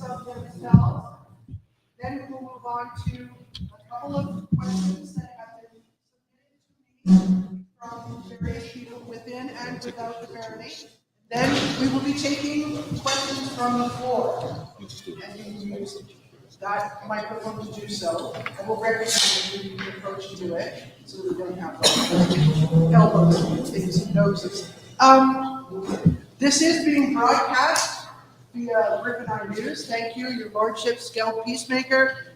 of themselves. Then we'll move on to a couple of questions that have been submitted to me from various people within and without the barony. Then we will be taking questions from the floor. And you can use that microphone to do so. And we'll recognize you the approach to do it so we don't have elbows and things and noses. This is being broadcast via Griffin Eye News. Thank you, Your Lordship, Scout Peacemaker,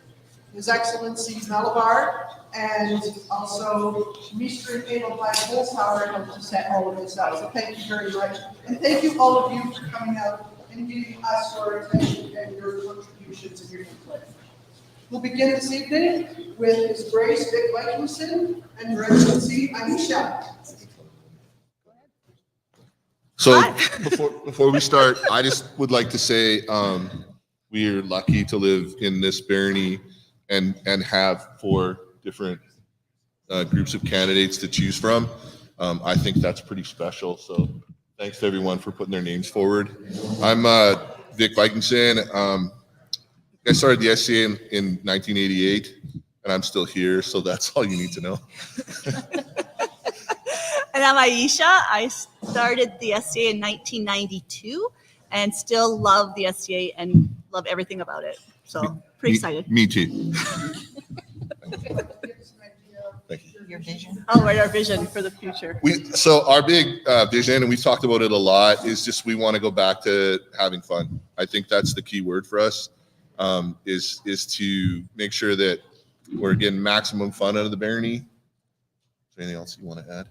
His Excellency Malabar, and also Mr. and Able by Holzhauer helped to set all of this up. So thank you very much. And thank you all of you for coming out and giving us your attention and your contributions and your input. We'll begin this evening with His Grace Vic Vikingson and Your Excellency Aisha. So before we start, I just would like to say we are lucky to live in this barony and have 4 different groups of candidates to choose from. I think that's pretty special. So thanks to everyone for putting their names forward. I'm Vic Vikingson. I started the SCA in 1988, and I'm still here. So that's all you need to know. And I'm Aisha. I started the SCA in 1992 and still love the SCA and love everything about it. So pretty excited. Me too. Thank you. Your vision. Oh, right, our vision for the future. So our big vision, and we've talked about it a lot, is just we want to go back to having fun. I think that's the key word for us, is to make sure that we're getting maximum fun out of the barony. Is there anything else you want to add?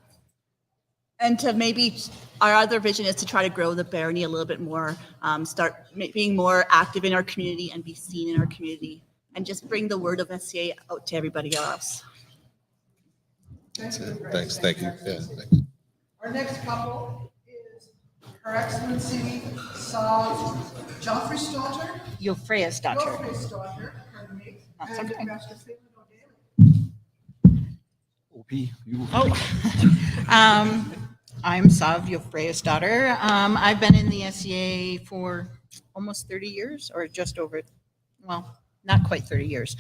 And to maybe, our other vision is to try to grow the barony a little bit more, start being more active in our community and be seen in our community, and just bring the word of SCA out to everybody else. Thanks. Thank you. Yeah, thanks. Our next couple is Her Excellency Sav Joffrey's daughter. Euphraia's daughter. Joffrey's daughter, pardon me. That's And okay. Master Phelan O'Daly. I'm Sav Euphraia's daughter. I've been in the SCA for almost 30 years, or just over, well, not quite 30 years.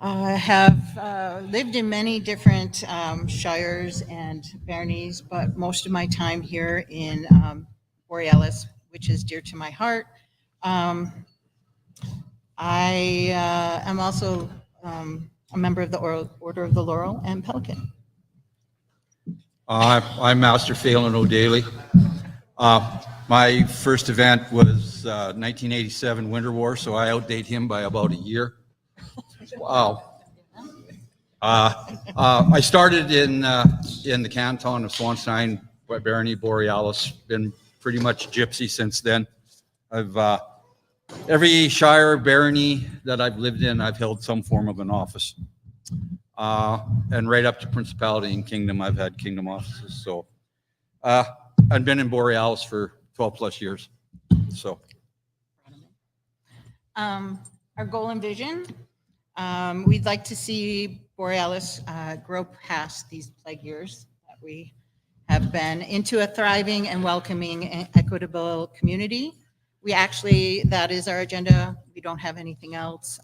I have lived in many different shires and baronies, but most of my time here in Borealis, which is dear to my heart. I am also a member of the Order of the Laurel and Pelican. I'm Master Phelan O'Daly. My first event was 1987 Winter War, so I outdate him by about a year. Wow. I started in the canton of Swanstein, Barony of Borealis. Been pretty much gypsy since then. I've every shire barony that I've lived in, I've held some form of an office. And right up to Principality and Kingdom, I've had Kingdom offices. So I've been in Borealis for 12 plus years. So Our goal and vision, we'd like to see Borealis grow past these plague years that we have been into a thriving and welcoming and equitable community. We actually, that is our agenda. We don't have anything else.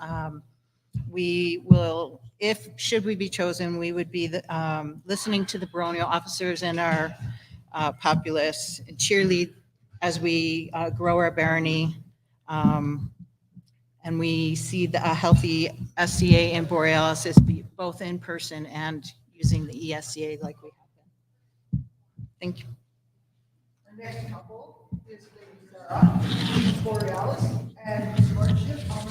We will, should we be chosen, we would be listening to the baronial officers and our populace and cheerlead as we grow our barony. And we see a healthy SCA in Borealis is both in person and using the ESCA like we have been. Thank you. Our next couple is Lady Sarah Borealis and His Lordship Alan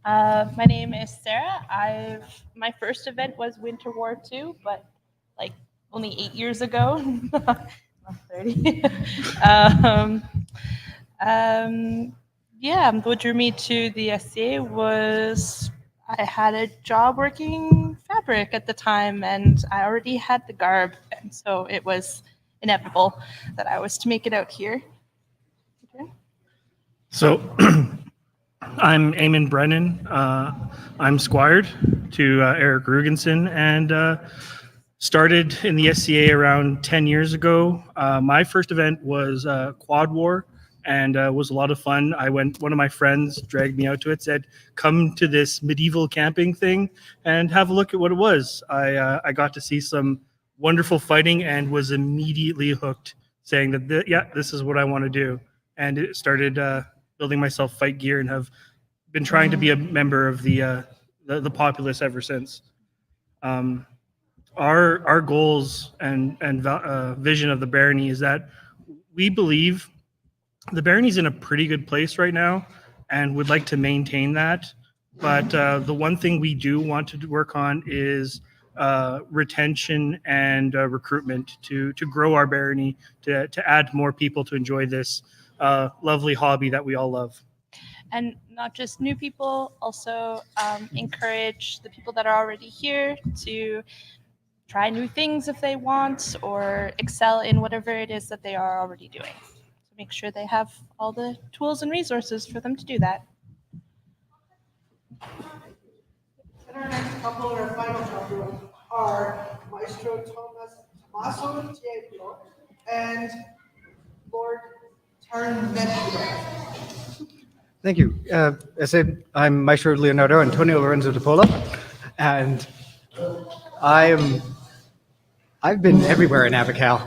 Brennan. My name is Sarah. My first event was Winter War II, but like only 8 years ago. I'm 30. Yeah, what drew me to the SCA was I had a job working fabric at the time, and I already had the garb, and so it was inevitable that I was to make it out here. Okay. So I'm Eamon Brennan. I'm squired to Eric Rugensen, and started in the SCA around 10 years ago. My first event was Quad War, and was a lot of fun. One of my friends dragged me out to it, said, come to this medieval camping thing and have a look at what it was. I got to see some wonderful fighting and was immediately hooked, saying that, yeah, this is what I want to do. And it started building myself fight gear and have been trying to be a member of the populace ever since. Our goals and vision of the Barony is that we believe the Barony's in a pretty good place right now and would like to maintain that. But the one thing we do want to work on is retention and recruitment to grow our Barony, to add more people to enjoy this lovely hobby that we all love. And not just new people, also encourage the people that are already here to try new things if they want, or excel in whatever it is that they are already doing. So make sure they have all the tools and resources for them to do that. And our next couple, our final couple, are Maestro Tommaso Tiepolo and Lord Tarnvetti. Thank you. As I said, I'm Maestro Leonardo Antonio Lorenzo de Pola, and I've been everywhere in Abacal.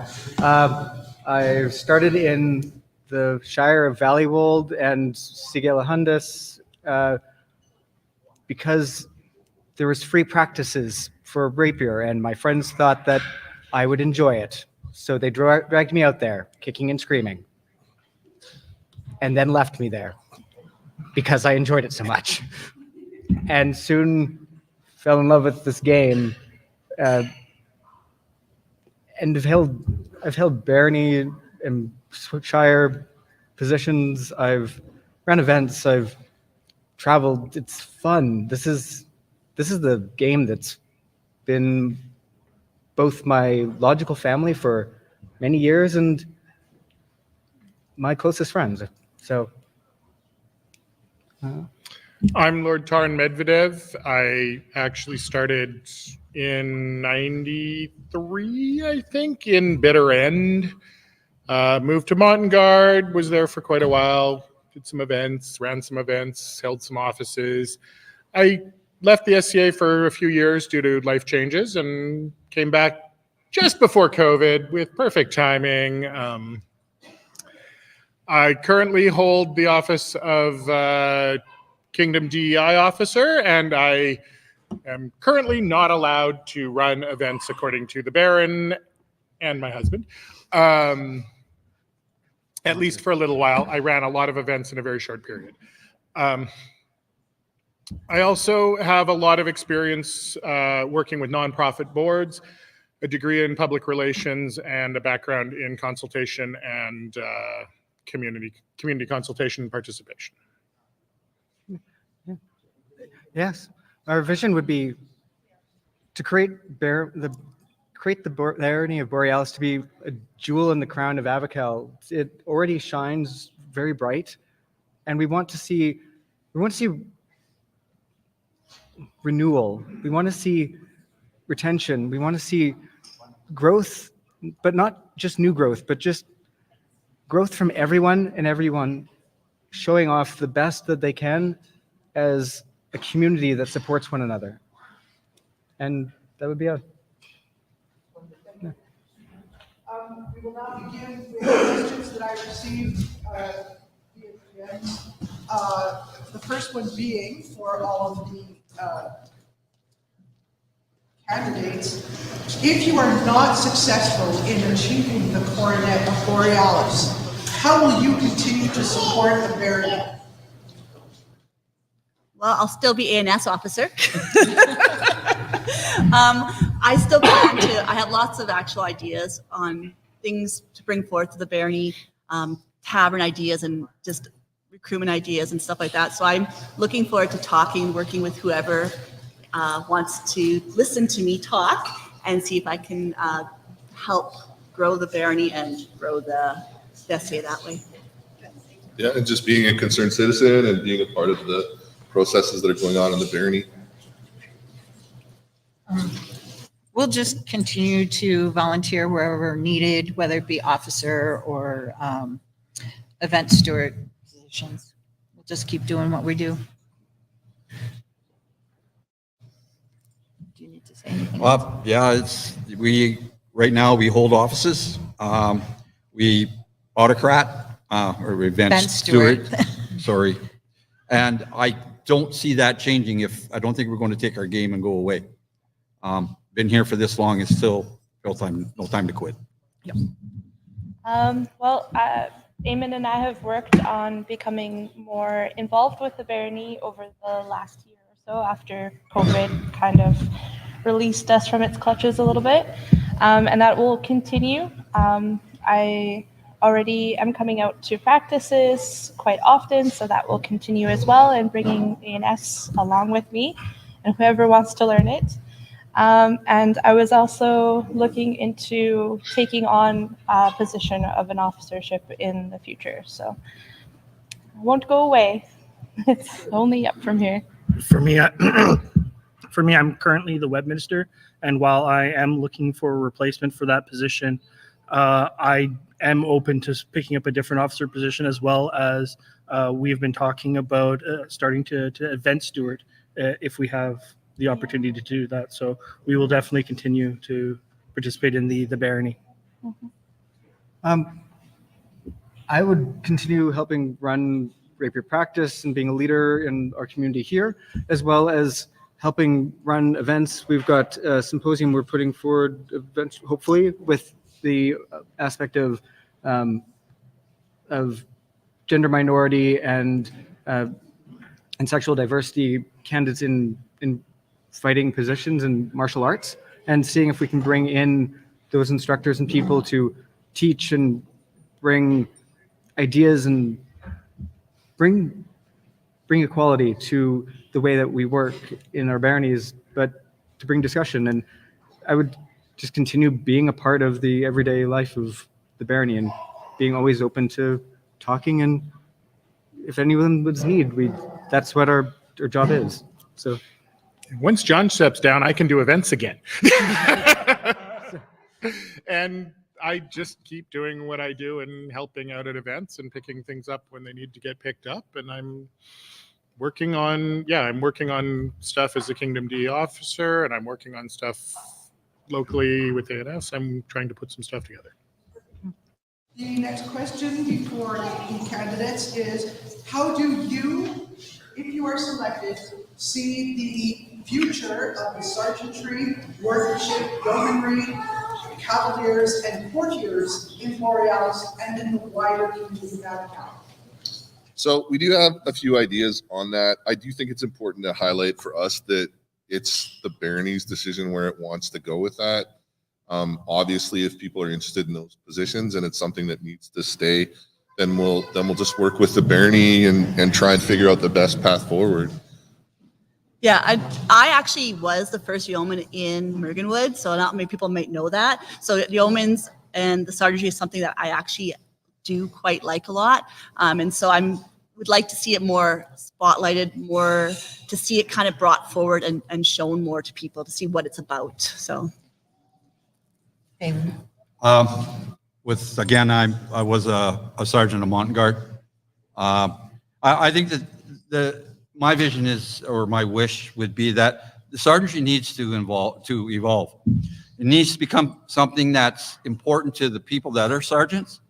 I started in the Shire of Valleywold and Sigelahundus because there was free practices for rapier, and my friends thought that I would enjoy it. So they dragged me out there, kicking and screaming, and then left me there because I enjoyed it so much. And soon fell in love with this game. And I've held Barony and Shire positions. I've run events. I've traveled. It's fun. This is the game that's been both my logical family for many years and my closest friends. So. I'm Lord Tarn Medvedev. I actually started in 93, I think, in Bitter End. Moved to Montengard, was there for quite a while, did some events, ran some events, held some offices. I left the SCA for a few years due to life changes and came back just before COVID with perfect timing. I currently hold the office of Kingdom DEI officer, and I am currently not allowed to run events according to the Baron and my husband. At least for a little while. I ran a lot of events in a very short period. I also have a lot of experience working with nonprofit boards, a degree in public relations, and a background in consultation and community consultation and participation. Yes, our vision would be to create the Barony of Borealis to be a jewel in the crown of Abacal. It already shines very bright, and we want to see renewal. We want to see retention. We want to see growth, but not just new growth, but just growth from everyone, and everyone showing off the best that they can as a community that supports one another. And that would be it. We will now begin with questions that I received via DM. The first one being for all of the candidates: if you are not successful in achieving the Coronet of Borealis, how will you continue to support the Barony? Well, I'll still be ANS officer. I still plan to, I have lots of actual ideas on things to bring forth to the Barony, tavern ideas and just recruitment ideas and stuff like that. So I'm looking forward to working with whoever wants to listen to me talk and see if I can help grow the Barony and grow the SCA that way. Yeah, and just being a concerned citizen and being a part of the processes that are going on in the Barony. we'll just continue to volunteer wherever needed, whether it be officer or event steward positions. We'll just keep doing what we do. Do you need to say anything? Well, yeah, right now we hold offices. We autocrat, or event Event steward, steward. sorry. And I don't see that changing I don't think we're going to take our game and go away. Been here for this long, it's still no time to quit. Well, Eamon and I have worked on becoming more involved with the Barony over the last year or so after COVID kind of released us from its clutches a little bit. And that will continue. I already am coming out to practices quite often, so that will continue as well, and bringing ANS along with me and whoever wants to learn it. And I was also looking into taking on a position of an officership in the future. So I won't go away. It's only up from here. For me, I'm currently the web minister, and while I am looking for a replacement for that position, I am open to picking up a different officer position, as well as we've been talking about starting to event steward if we have the opportunity to do that. So we will definitely continue to participate in the Barony. I would continue helping run rapier practice and being a leader in our community here, as well as helping run events. We've got a symposium we're putting forward, hopefully, with the aspect of gender minority and sexual diversity candidates in fighting positions in martial arts, and seeing if we can bring in those instructors and people to teach and bring ideas and bring equality to the way that we work in our baronies, but to bring discussion. And I would just continue being a part of the everyday life of the barony and being always open to talking, and if anyone would need, that's what our job is. So Once John steps down, I can do events again. And I just keep doing what I do and helping out at events and picking things up when they need to get picked up. And I'm working on stuff as a Kingdom D officer, and I'm working on stuff locally with ANS. I'm trying to put some stuff together. The next question before the candidates is, how do you, if you are selected, see the future of the sergeantry, workmanship, yeomanry, cavaliers, and courtiers in Borealis and in the wider community of downtown? So we do have a few ideas on that. I do think it's important to highlight for us that it's the Barony's decision where it wants to go with that. Obviously, if people are interested in those positions and it's something that needs to stay, then we'll just work with the Barony and try and figure out the best path forward. Yeah, I actually was the first yeoman in Mergenwood, so not many people might know that. So yeomans and the sergeantry is something that I actually do quite like a lot, and so would like to see it more spotlighted, more to see it kind of brought forward and shown more to people to see what it's about. So. Again, I was a sergeant of mountain guard. I think that my vision is, or my wish would be, that the sergeantry needs to evolve. It needs to become something that's important to the people that are sergeants,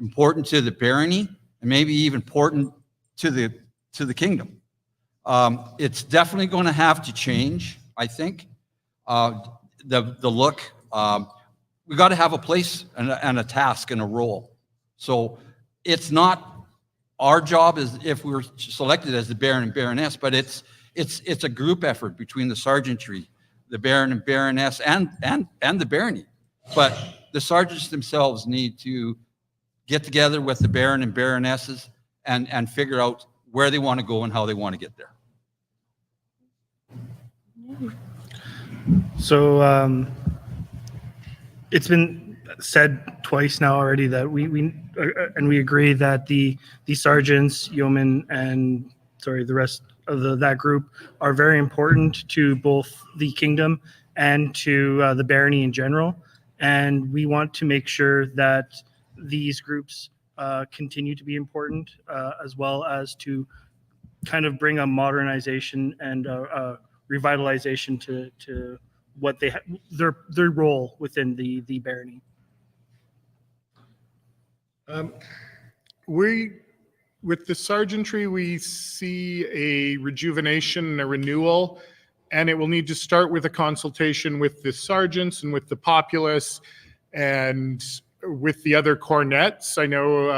important to the barony, and maybe even important to the kingdom. It's definitely going to have to change, I think. The look. We got to have a place and a task and a role. So it's not our job as if we were selected as the Baron and Baroness, but it's a group effort between the sergeantry, the Baron and Baroness, and the barony. But the sergeants themselves need to get together with the Baron and Baronesses and figure out where they want to go and how they want to get there. So it's been said twice now already that we agree that the sergeants, yeomen, and the rest of that group are very important to both the kingdom and to the barony in general. And we want to make sure that these groups continue to be important, as well as to kind of bring a modernization and revitalization to what they their role within the barony. With the sergeantry, we see a rejuvenation and a renewal, and it will need to start with a consultation with the sergeants and with the populace and with the other cornets. I know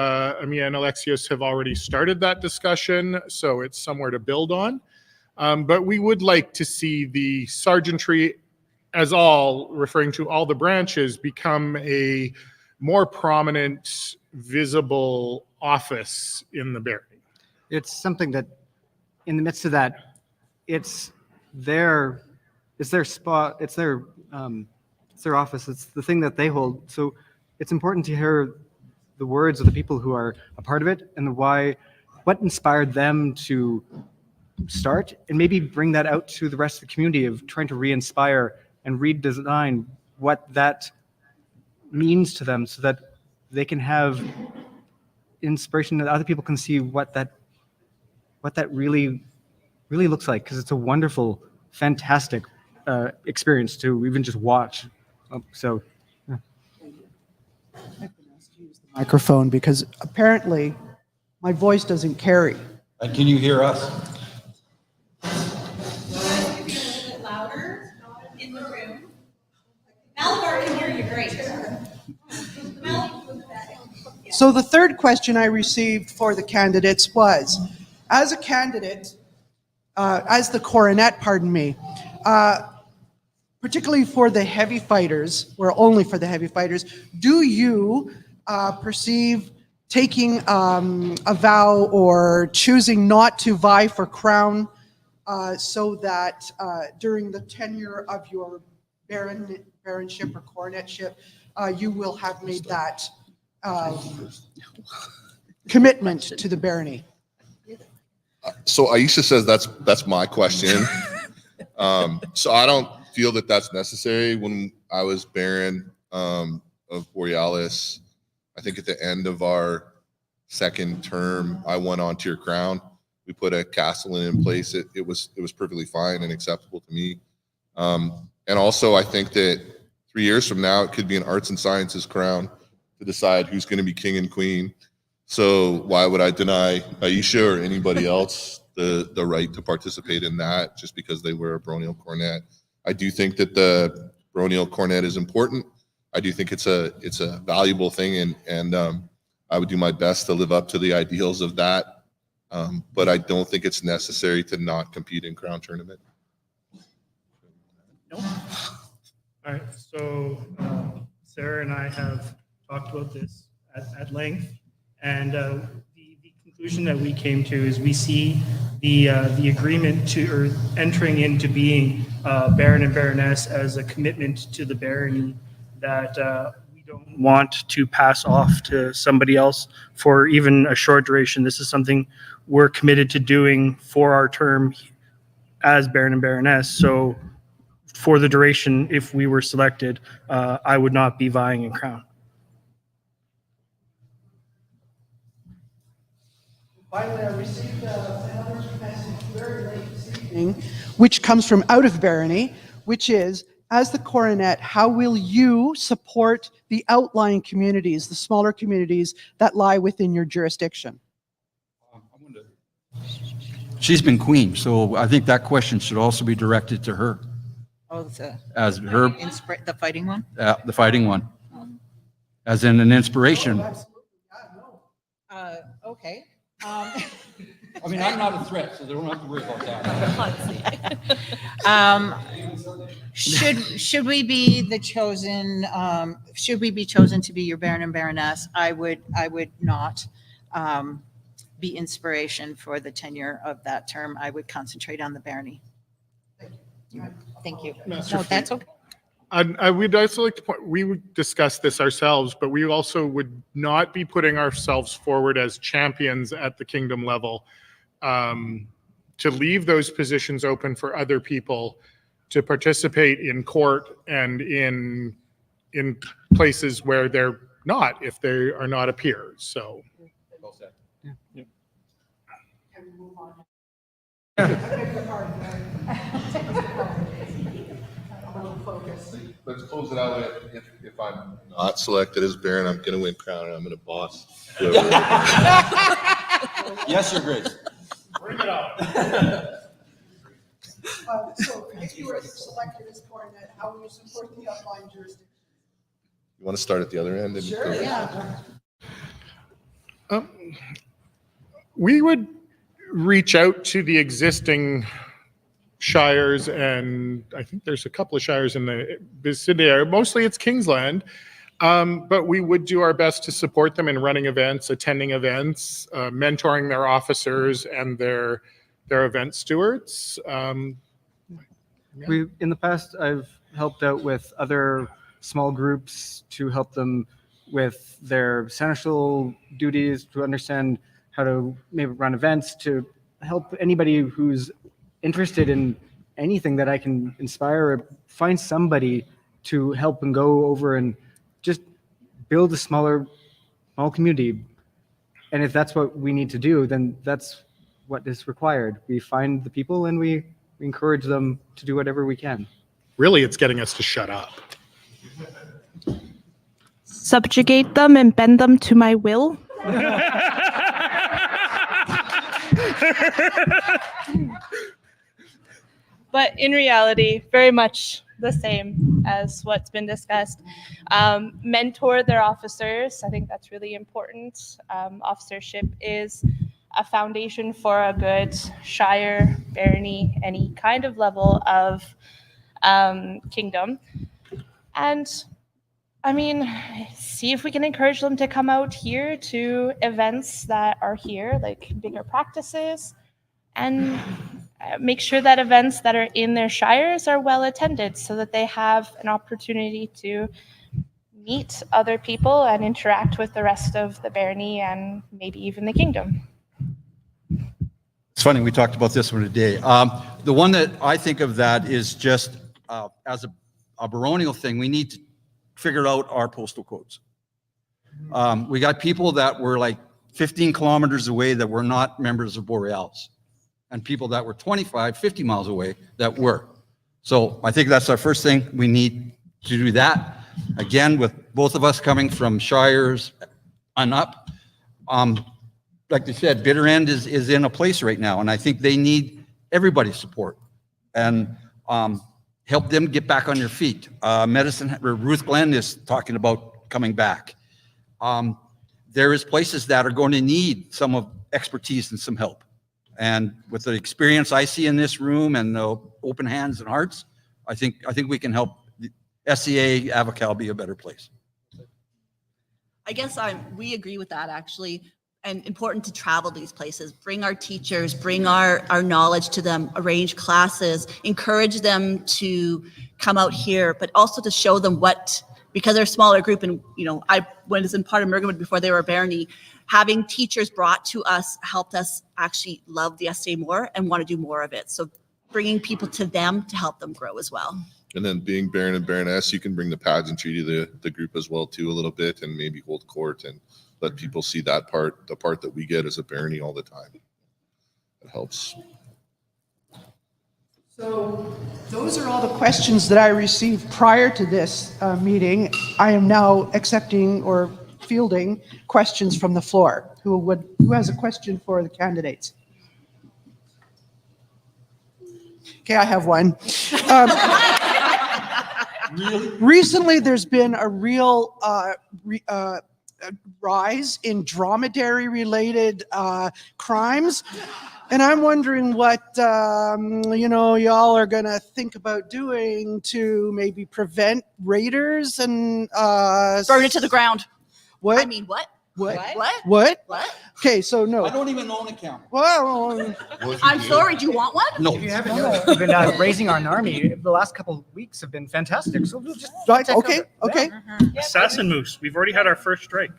Amia and Alexios have already started that discussion, so it's somewhere to build on. But we would like to see the sergeantry as all, referring to all the branches, become a more prominent, visible office in the barony. It's something that, in the midst of that, it's their spot, it's their office, it's the thing that they hold. So it's important to hear the words of the people who are a part of it and what inspired them to start, and maybe bring that out to the rest of the community of trying to re-inspire and redesign what that means to them, so that they can have inspiration, that other people can see what that really looks like, because it's a wonderful, fantastic experience to even just watch. So yeah. Microphone, because apparently my voice doesn't carry. And can you hear us? Louder in the room. Malabar can hear you great. So the third question I received for the candidates was, as a candidate, as the coronet, pardon me, particularly for the heavy fighters, or only for the heavy fighters, do you perceive taking a vow or choosing not to vie for crown so that during the tenure of your baronship or coronetship, you will have made that commitment to the barony? So Aisha says that's my question. So I don't feel that that's necessary. When I was Baron of Borealis, I think at the end of our second term, I went on to your crown. We put a castellan in place. It was perfectly fine and acceptable to me. And also, I think that 3 years from now, it could be an arts and sciences crown to decide who's going to be king and queen. So why would I deny Aisha or anybody else the right to participate in that just because they wear a baronial coronet? I do think that the baronial coronet is important. I do think it's a valuable thing, and I would do my best to live up to the ideals of that. But I don't think it's necessary to not compete in crown tournament. Nope. All right, so Sarah and I have talked about this at length, and the conclusion that we came to is we see the agreement to, or entering into being Baron and Baroness as a commitment to the barony that we don't want to pass off to somebody else for even a short duration. This is something we're committed to doing for our term as Baron and Baroness. So for the duration, if we were selected, I would not be vying in crown. Finally, I received another message very late this evening, which comes from out of barony, which is, as the coronet, how will you support the outlying communities, the smaller communities that lie within your jurisdiction? She's been queen, so I think that question should also be directed to her Oh, the as her, the fighting one? the fighting one, as in an inspiration. Okay. I mean, I'm not a threat, so they don't have to worry about that. Should we be the chosen? Should we be chosen to be your Baron and Baroness? I would not be inspiration for the tenure of that term. I would concentrate on the barony. Thank you. No, that's okay. I would also like to point, we would discuss this ourselves, but we also would not be putting ourselves forward as champions at the kingdom level, to leave those positions open for other people to participate in court and in places where they're not, if they are not a peer. So. Let's close it out with, if I'm not selected as Baron, I'm going to win crown and I'm going to boss. whoever. Yes, Your Grace. Bring it on. So if you were selected as coronet, how will you support the outlying jurisdiction? You want to start at the other end? And Sure, go- yeah. We would reach out to the existing shires, and I think there's a couple of shires in the vicinity area. Mostly it's Kingsland, but we would do our best to support them in running events, attending events, mentoring their officers and their event stewards. In the past, I've helped out with other small groups to help them with their seneschal duties, to understand how to maybe run events, to help anybody who's interested in anything that I can inspire or find somebody to help and go over and just build a small community. And if that's what we need to do, then that's what is required. We find the people and we encourage them to do whatever we can. Really, it's getting us to shut up. Subjugate them and bend them to my will. But in reality, very much the same as what's been discussed. Mentor their officers. I think that's really important. Officership is a foundation for a good shire, barony, any kind of level of kingdom. And I mean, see if we can encourage them to come out here to events that are here, like bigger practices, and make sure that events that are in their shires are well attended so that they have an opportunity to meet other people and interact with the rest of the barony and maybe even the kingdom. It's funny, we talked about this one today. The one that I think of that is just as a baronial thing, we need to figure out our postal codes. We got people that were like 15 kilometers away that were not members of Borealis, and people that were 25, 50 miles away that were. So I think that's our first thing. We need to do that. Again, with both of us coming from shires and up, like they said, Bitter End is in a place right now, and I think they need everybody's support and help them get back on their feet. Ruth Glenn is talking about coming back. There is places that are going to need some of expertise and some help. And with the experience I see in this room and the open hands and hearts, I think we can help the SCA Avocal be a better place. I guess we agree with that, actually. And important to travel these places, bring our teachers, bring our knowledge to them, arrange classes, encourage them to come out here, but also to show them because they're a smaller group, and I was in part of Mergenwood before they were a barony, having teachers brought to us helped us actually love the SCA more and want to do more of it. So bringing people to them to help them grow as well. And then being Baron and Baroness, you can bring the pageantry to the group as well too a little bit, and maybe hold court and let people see that part, the part that we get as a barony all the time. It helps. So those are all the questions that I received prior to this meeting. I am now accepting or fielding questions from the floor. Who has a question for the candidates? Okay, I have one. Recently, there's been a real rise in dromedary-related crimes, and I'm wondering what y'all are gonna think about doing to maybe prevent raiders and Burn it to the ground. What? I mean, what? What? What? What? What? Okay, so no. I don't even own a camera. Well, I'm sorry, do you want one? No. If you haven't noticed, we've been raising our army. The last couple of weeks have been fantastic. So we'll just right, take okay, over. okay. Assassin moose. We've already had our first strike.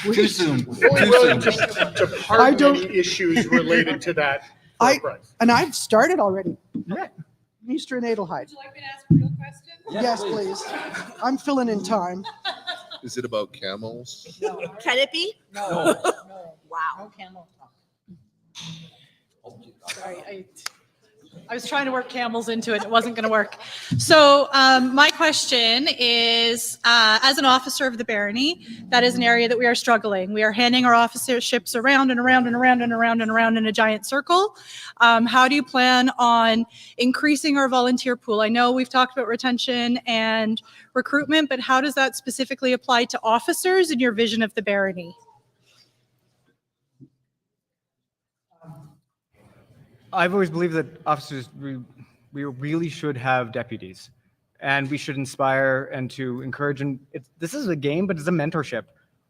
Too soon. Willing to pardon any issues related to that. And I've started already. Meester and Adelheid. Would you like me to ask a real question? Yes, please. I'm filling in time. Is it about camels? Can it be? No. Wow. No camel talk. Sorry, I was trying to work camels into it. It wasn't going to work. So my question is, as an officer of the barony, that is an area that we are struggling. We are handing our officerships around and around and around and around and around in a giant circle. How do you plan on increasing our volunteer pool? I know we've talked about retention and recruitment, but how does that specifically apply to officers in your vision of the barony? I've always believed that officers, we really should have deputies, and we should inspire and to encourage. And this is a game, but it's a mentorship.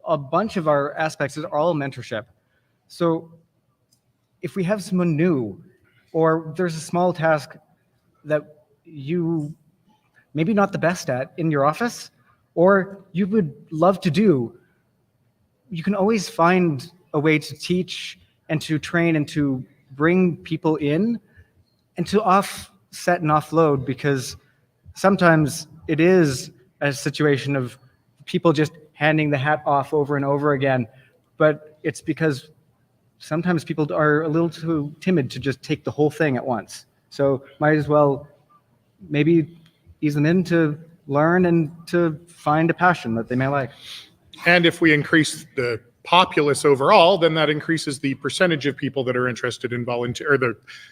A bunch of our aspects are all mentorship. So if we have someone new, or there's a small task that you maybe not the best at in your office, or you would love to do, you can always find a way to teach and to train and to bring people in and to offset and offload, because sometimes it is a situation of people just handing the hat off over and over again, but it's because sometimes people are a little too timid to just take the whole thing at once. So might as well maybe ease them in to learn and to find a passion that they may like. And if we increase the populace overall, then that increases the percentage of people that are interested in volunteer,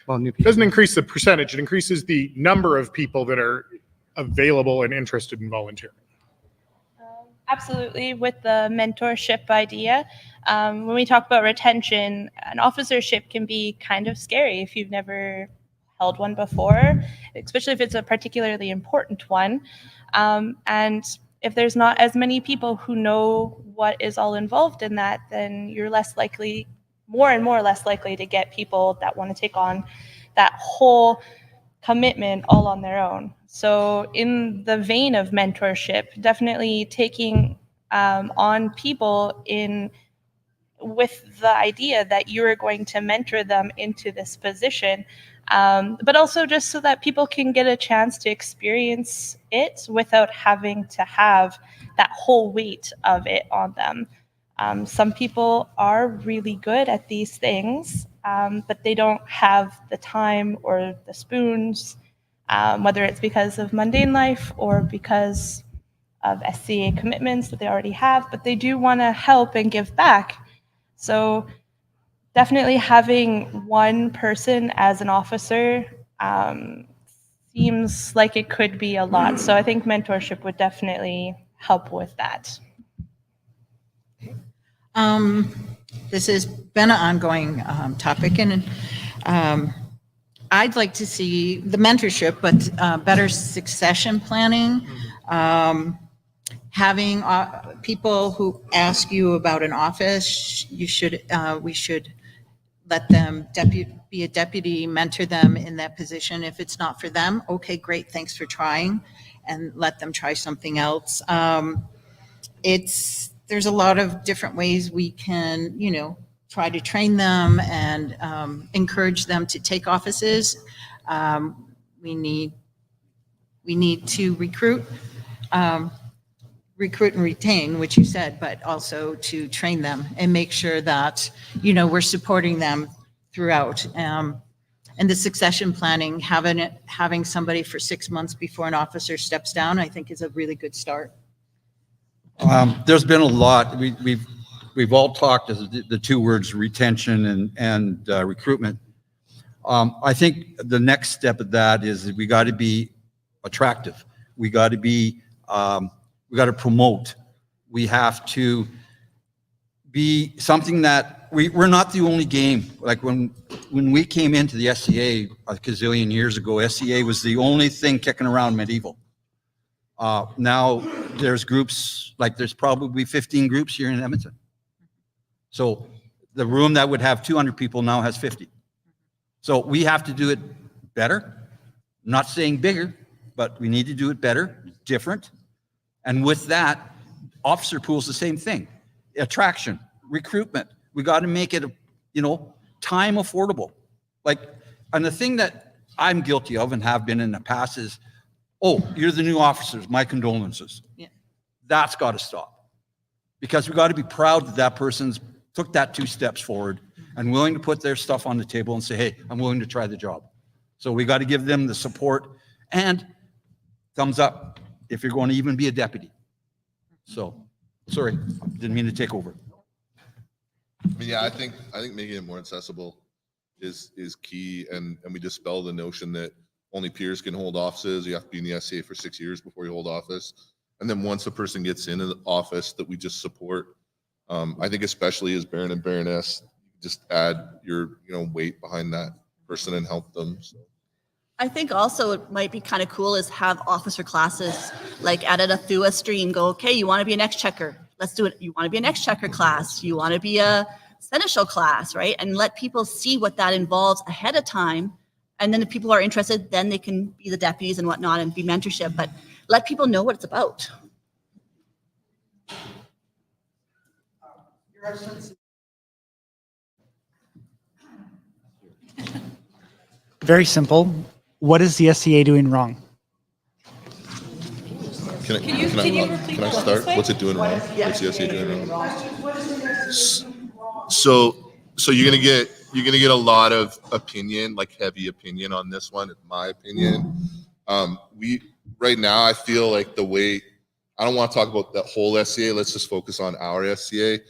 or New it people. doesn't increase the percentage, it increases the number of people that are available and interested in volunteering. Absolutely, with the mentorship idea. When we talk about retention, an officership can be kind of scary if you've never held one before, especially if it's a particularly important one. And if there's not as many people who know what is all involved in that, then you're less likely, more and more less likely to get people that want to take on that whole commitment all on their own. So in the vein of mentorship, definitely taking on people in with the idea that you're going to mentor them into this position, but also just so that people can get a chance to experience it without having to have that whole weight of it on them. Some people are really good at these things, but they don't have the time or the spoons, whether it's because of mundane life or because of SCA commitments that they already have, but they do want to help and give back. So definitely having one person as an officer seems like it could be a lot. So I think mentorship would definitely help with that. This has been an ongoing topic, and I'd like to see the mentorship, but better succession planning. Having people who ask you about an office, we should let them be a deputy, mentor them in that position. If it's not for them, okay, great, thanks for trying, and let them try something else. There's a lot of different ways we can, try to train them and encourage them to take offices. We need to recruit and retain, which you said, but also to train them and make sure that, we're supporting them throughout. And the succession planning, having somebody for 6 months before an officer steps down, I think is a really good start. There's been a lot. We've all talked the two words retention and recruitment. I think the next step of that is we got to be attractive. We got to be we got to promote. We have to be something that we're not the only game. Like when we came into the SCA a gazillion years ago, SCA was the only thing kicking around medieval. Now there's groups, like there's probably 15 groups here in Edmonton. So the room that would have 200 people now has 50. So we have to do it better. I'm not saying bigger, but we need to do it better, different. And with that, officer pool is the same thing. Attraction, recruitment. We got to make it, time affordable. And the thing that I'm guilty of and have been in the past is, oh, you're the new officers, my condolences. Yeah. That's got to stop. Because we got to be proud that that person's took that 2 steps forward and willing to put their stuff on the table and say, hey, I'm willing to try the job. So we got to give them the support and thumbs up if you're going to even be a deputy. So, sorry, didn't mean to take over. I mean, yeah, I think making it more accessible is key, and we dispel the notion that only peers can hold offices. You have to be in the SCA for 6 years before you hold office, and then once a person gets into the office, that we just support. I think especially as Baron and Baroness, just add your weight behind that person and help them. So. I think also it might be kind of cool is have officer classes like added a through a stream. Go, okay, you want to be an ex-checker? Let's do it. You want to be an ex-checker class? You want to be a seneschal class, right? And let people see what that involves ahead of time. And then if people are interested, then they can be the deputies and whatnot and be mentorship. But let people know what it's about. Your Excellency. Very simple. What is the SCA doing wrong? Can I start? What's it doing wrong? What's the SCA doing wrong? So you're gonna get a lot of opinion, like heavy opinion on this one. It's my opinion. We right now, I feel like the way I don't want to talk about that whole SCA. Let's just focus on our SCA.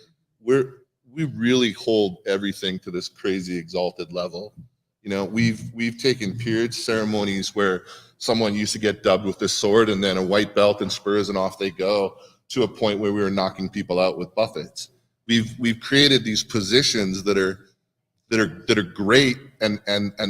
We really hold everything to this crazy exalted level. We've taken peerage ceremonies where someone used to get dubbed with this sword and then a white belt and spurs and off they go, to a point where we were knocking people out with buffets. We've created these positions that are great and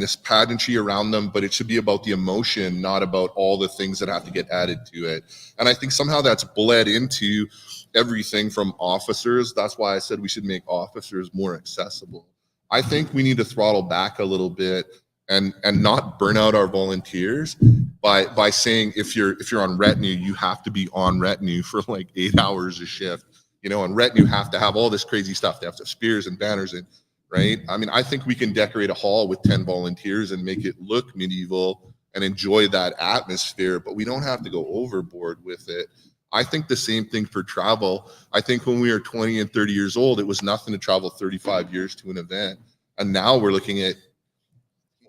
this pageantry around them, but it should be about the emotion, not about all the things that have to get added to it. And I think somehow that's bled into everything from officers. That's why I said we should make officers more accessible. I think we need to throttle back a little bit and not burn out our volunteers by saying if you're on retinue, you have to be on retinue for like 8 hours a shift. And retinue have to have all this crazy stuff. They have to have spears and banners and right. I mean, I think we can decorate a hall with 10 volunteers and make it look medieval and enjoy that atmosphere, but we don't have to go overboard with it. I think the same thing for travel. I think when we were 20 and 30 years old, it was nothing to travel 35 years to an event. And now we're looking at,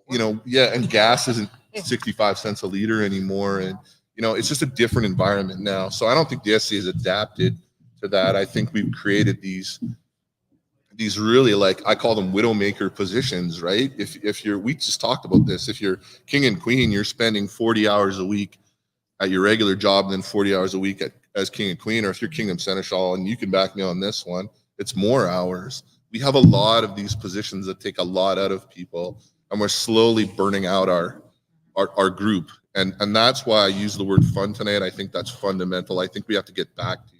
and gas isn't 65 cents a liter anymore. And, it's just a different environment now. So I don't think the SCA has adapted to that. I think we've created these really, like, I call them widowmaker positions, right? If you're, we just talked about this, if you're king and queen, you're spending 40 hours a week at your regular job, and then 40 hours a week as king and queen, or if you're kingdom seneschal, and you can back me on this one, it's more hours. We have a lot of these positions that take a lot out of people, and we're slowly burning out our group. And that's why I use the word fun tonight. I think that's fundamental. I think we have to get back to,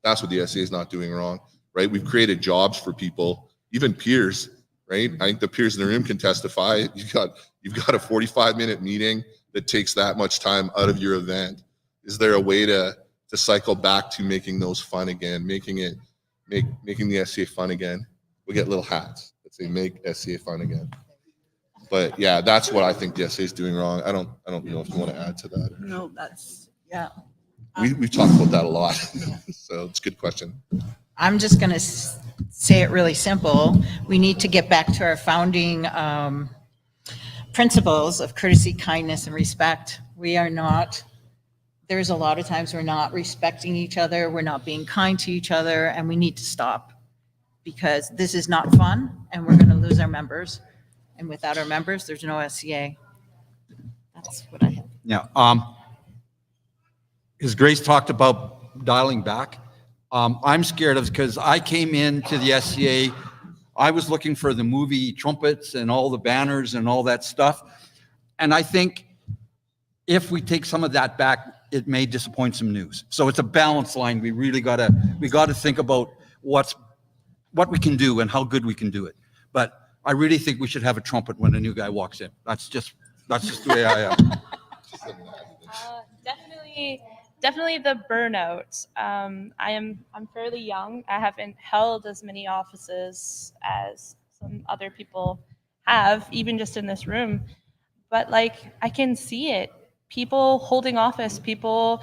that's what the SCA is not doing wrong, right? We've created jobs for people, even peers, right? I think the peers in the room can testify. You've got a 45-minute meeting that takes that much time out of your event. Is there a way to cycle back to making those fun again, making the SCA fun again? We get little hats that say "Make SCA fun again." But yeah, that's what I think the SCA is doing wrong. I don't know if you want to add to that. No, that's, yeah. We've talked about that a lot, so it's a good question. I'm just going to say it really simple. We need to get back to our founding principles of courtesy, kindness, and respect. There's a lot of times we're not respecting each other, we're not being kind to each other, and we need to stop, because this is not fun, and we're going to lose our members. And without our members, there's no SCA. That's what I have. Yeah. As Grace talked about dialing back, I'm scared of, because I came into the SCA, I was looking for the movie trumpets and all the banners and all that stuff. And I think if we take some of that back, it may disappoint some news. So it's a balance line. We really gotta think about what we can do and how good we can do it. But I really think we should have a trumpet when a new guy walks in. That's just the way I am. Definitely the burnout. I'm fairly young. I haven't held as many offices as some other people have, even just in this room. but like I can see it. People holding office, people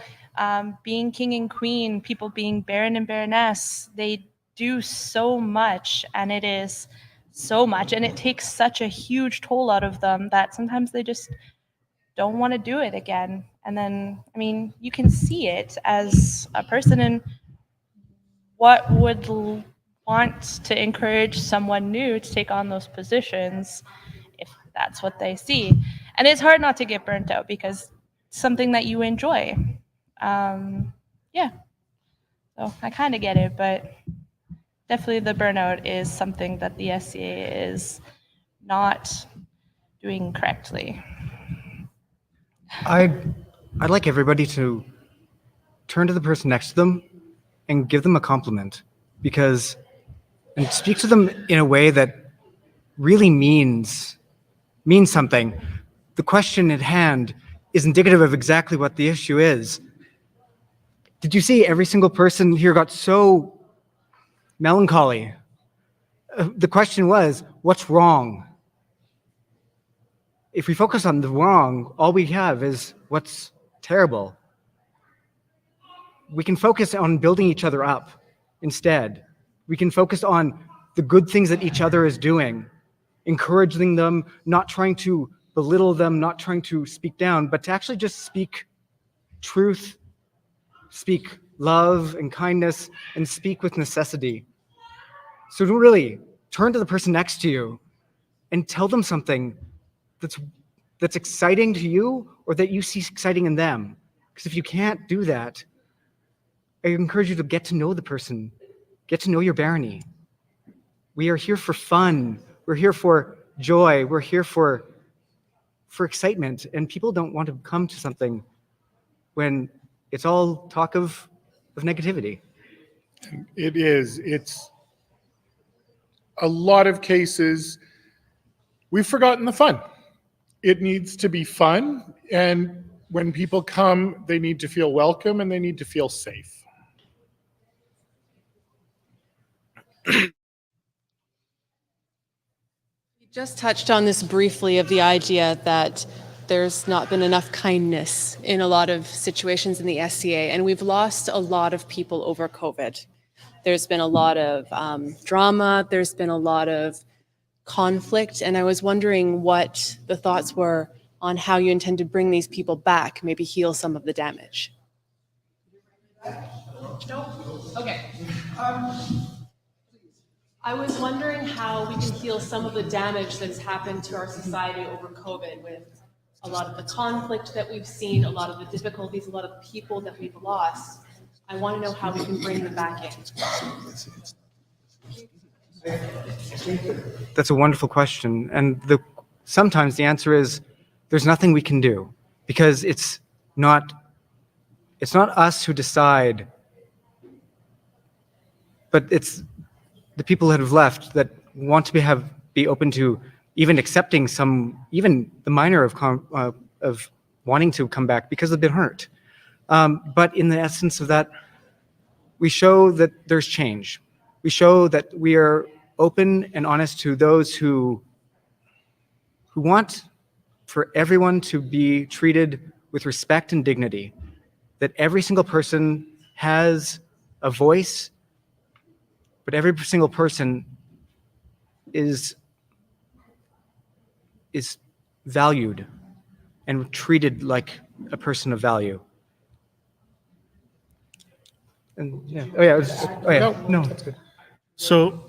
being king and queen, people being baron and baroness, they do so much, and it is so much, and it takes such a huge toll out of them that sometimes they just don't want to do it again. And then, I mean, you can see it as a person, and what would want to encourage someone new to take on those positions if that's what they see. And it's hard not to get burnt out because it's something that you enjoy. Yeah, so I kind of get it, but definitely the burnout is something that the SCA is not doing correctly. I'd like everybody to turn to the person next to them and give them a compliment, and speak to them in a way that really means something. The question at hand is indicative of exactly what the issue is. Did you see every single person here got so melancholy? The question was, what's wrong? If we focus on the wrong, all we have is what's terrible. We can focus on building each other up instead. We can focus on the good things that each other is doing, encouraging them, not trying to belittle them, not trying to speak down, but to actually just speak truth, speak love and kindness, and speak with necessity. So to really turn to the person next to you and tell them something that's exciting to you or that you see exciting in them. Because if you can't do that, I encourage you to get to know the person, get to know your barony. We are here for fun. We're here for joy. We're here for excitement. And people don't want to come to something when it's all talk of negativity. It's a lot of cases, we've forgotten the fun. It needs to be fun. And when people come, they need to feel welcome and they need to feel safe. You just touched on this briefly of the idea that there's not been enough kindness in a lot of situations in the SCA, and we've lost a lot of people over COVID. There's been a lot of drama, there's been a lot of conflict, and I was wondering what the thoughts were on how you intend to bring these people back, maybe heal some of the damage. No? Okay. I was wondering how we can heal some of the damage that has happened to our society over COVID with a lot of the conflict that we've seen, a lot of the difficulties, a lot of the people that we've lost. I want to know how we can bring them back in. That's a wonderful question. And sometimes the answer is there's nothing we can do, because it's not us who decide, but it's the people that have left that want to be open to even accepting even the minor of wanting to come back because they've been hurt. But in the essence of that, we show that there's change. We show that we are open and honest to those who want for everyone to be treated with respect and dignity, that every single person has a voice, but every single person is valued and treated like a person of value. And yeah, no, that's good. So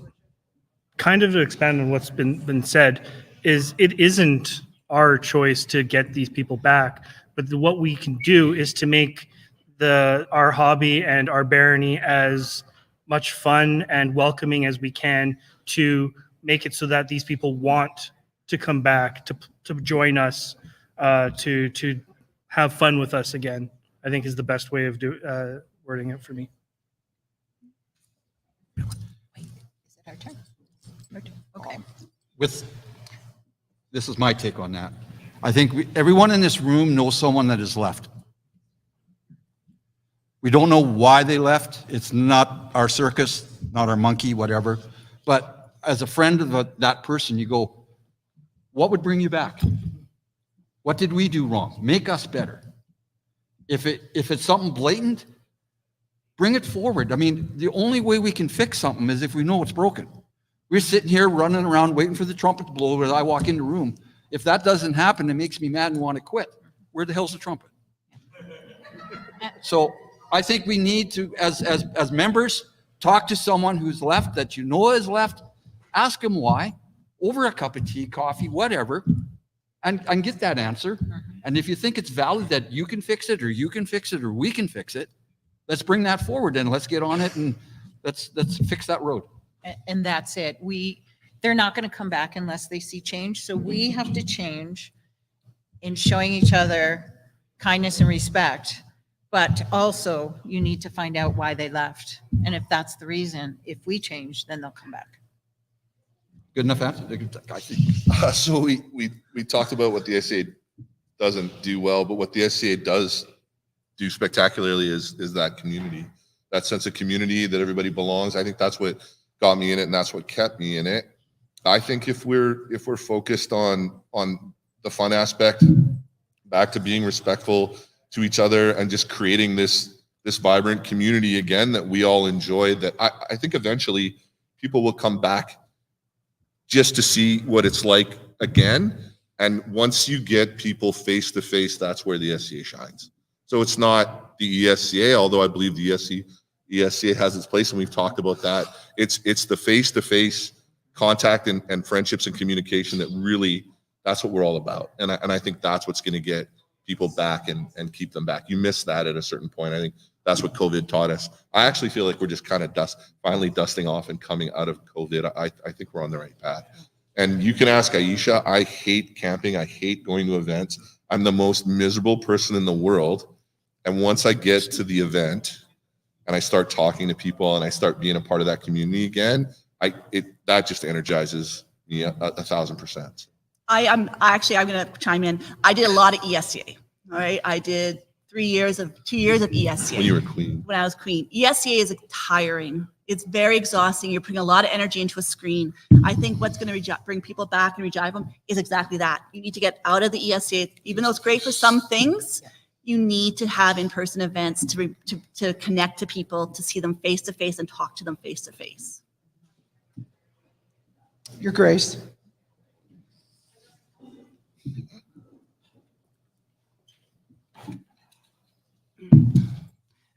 kind of to expand on what's been said, is it isn't our choice to get these people back, but what we can do is to make our hobby and our barony as much fun and welcoming as we can, to make it so that these people want to come back, to join us, to have fun with us again, I think is the best way of wording it for me. Wait, is it our turn? Okay. This is my take on that. I think everyone in this room knows someone that has left. We don't know why they left. It's not our circus, not our monkey, whatever. But as a friend of that person, you go, what would bring you back? What did we do wrong? Make us better. If it's something blatant, bring it forward. I mean, the only way we can fix something is if we know it's broken. We're sitting here running around waiting for the trumpet to blow as I walk in the room. If that doesn't happen, it makes me mad and want to quit. Where the hell's the trumpet? So I think we need to, as members, talk to someone who's left that you know is left, ask them why, over a cup of tea, coffee, whatever, and get that answer. And if you think it's valid that you can fix it, or you can fix it, or we can fix it, let's bring that forward and let's get on it and let's fix that road. And that's it. They're not going to come back unless they see change. So we have to change in showing each other kindness and respect. But also, you need to find out why they left. And if that's the reason, if we change, then they'll come back. Good enough answer? I think. So we talked about what the SCA doesn't do well, but what the SCA does do spectacularly is that community, that sense of community, that everybody belongs. I think that's what got me in it, and that's what kept me in it. I think if we're focused on the fun aspect, back to being respectful to each other and just creating this vibrant community again that we all enjoy, that I think eventually people will come back just to see what it's like again. And once you get people face to face, that's where the SCA shines. So it's not the ESCA, although I believe the ESCA has its place, and we've talked about that. It's the face to face contact and friendships and communication that really, that's what we're all about. And I think that's what's going to get people back and keep them back. You miss that at a certain point. I think that's what COVID taught us. I actually feel like we're just kind of finally dusting off and coming out of COVID. I think we're on the right path. And you can ask Aisha, I hate camping. I hate going to events. I'm the most miserable person in the world. And once I get to the event and I start talking to people and I start being a part of that community again, that just energizes me 1,000%. I'm going to chime in. I did a lot of ESCA. All right. I did 2 years of ESCA. When you were queen. When I was queen. ESCA is tiring. It's very exhausting. You're putting a lot of energy into a screen. I think what's going to bring people back and revive them is exactly that. You need to get out of the ESCA. Even though it's great for some things, you need to have in-person events to connect to people, to see them face to face and talk to them face to face. Your Grace.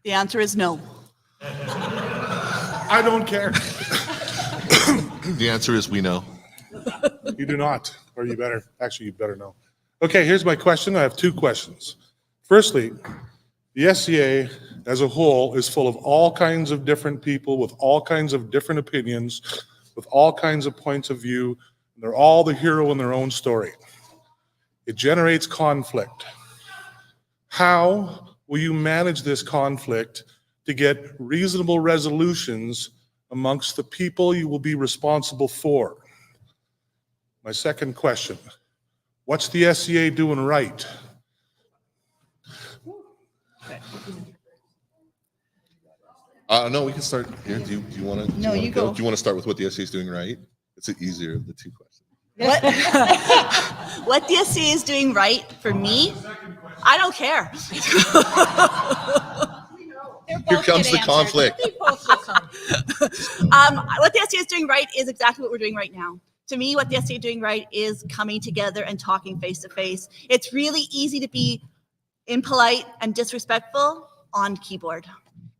The answer is no. I don't care. The answer is we know. You do not, or you better. Actually, you better know. Okay, here's my question. I have two questions. Firstly, the SCA as a whole is full of all kinds of different people with all kinds of different opinions, with all kinds of points of view. And they're all the hero in their own story. It generates conflict. How will you manage this conflict to get reasonable resolutions amongst the people you will be responsible for? My second question, what's the SCA doing right? No, we can start here. Do you want to? No, you go. Do you want to start with what the SCA is doing right? It's easier of the two questions. What the SCA is doing right for me, I don't care. Here comes the conflict. What the SCA is doing right is exactly what we're doing right now. To me, what the SCA is doing right is coming together and talking face to face. It's really easy to be impolite and disrespectful on keyboard.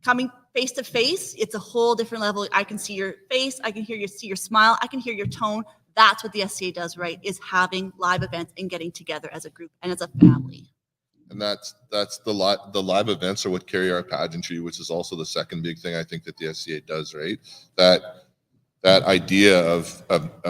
Coming face to face, it's a whole different level. I can see your face, I can see your smile, I can hear your tone. That's what the SCA does right, is having live events and getting together as a group and as a family. And that's the live events are what carry our pageantry, which is also the second big thing I think that the SCA does right. That idea of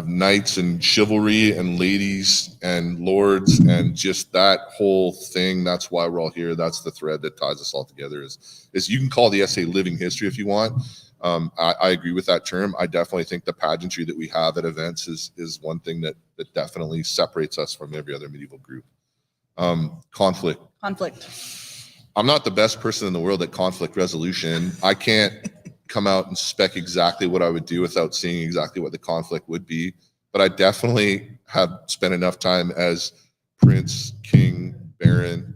knights and chivalry and ladies and lords and just that whole thing. That's why we're all here. That's the thread that ties us all together. Is you can call the SCA living history if you want. I agree with that term. I definitely think the pageantry that we have at events is one thing that definitely separates us from every other medieval group. Conflict. I'm not the best person in the world at conflict resolution. I can't come out and spec exactly what I would do without seeing exactly what the conflict would be. But I definitely have spent enough time as prince, king, baron,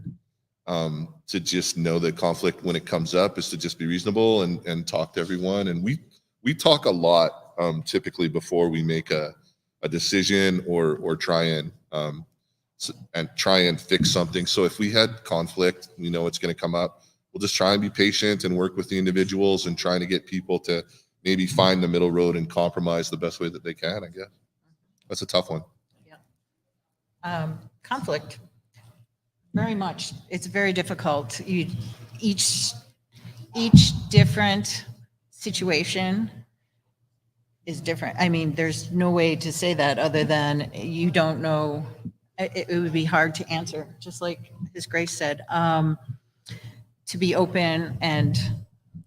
to just know that conflict when it comes up is to just be reasonable and talk to everyone. And we talk a lot typically before we make a decision or try and try and fix something. So if we had conflict, we know it's going to come up. We'll just try and be patient and work with the individuals and trying to get people to maybe find the middle road and compromise the best way that they can, I guess. That's a tough one. Conflict, very much. It's very difficult. Each different situation is different. I mean, there's no way to say that other than you don't know. It would be hard to answer, just like His Grace said, to be open and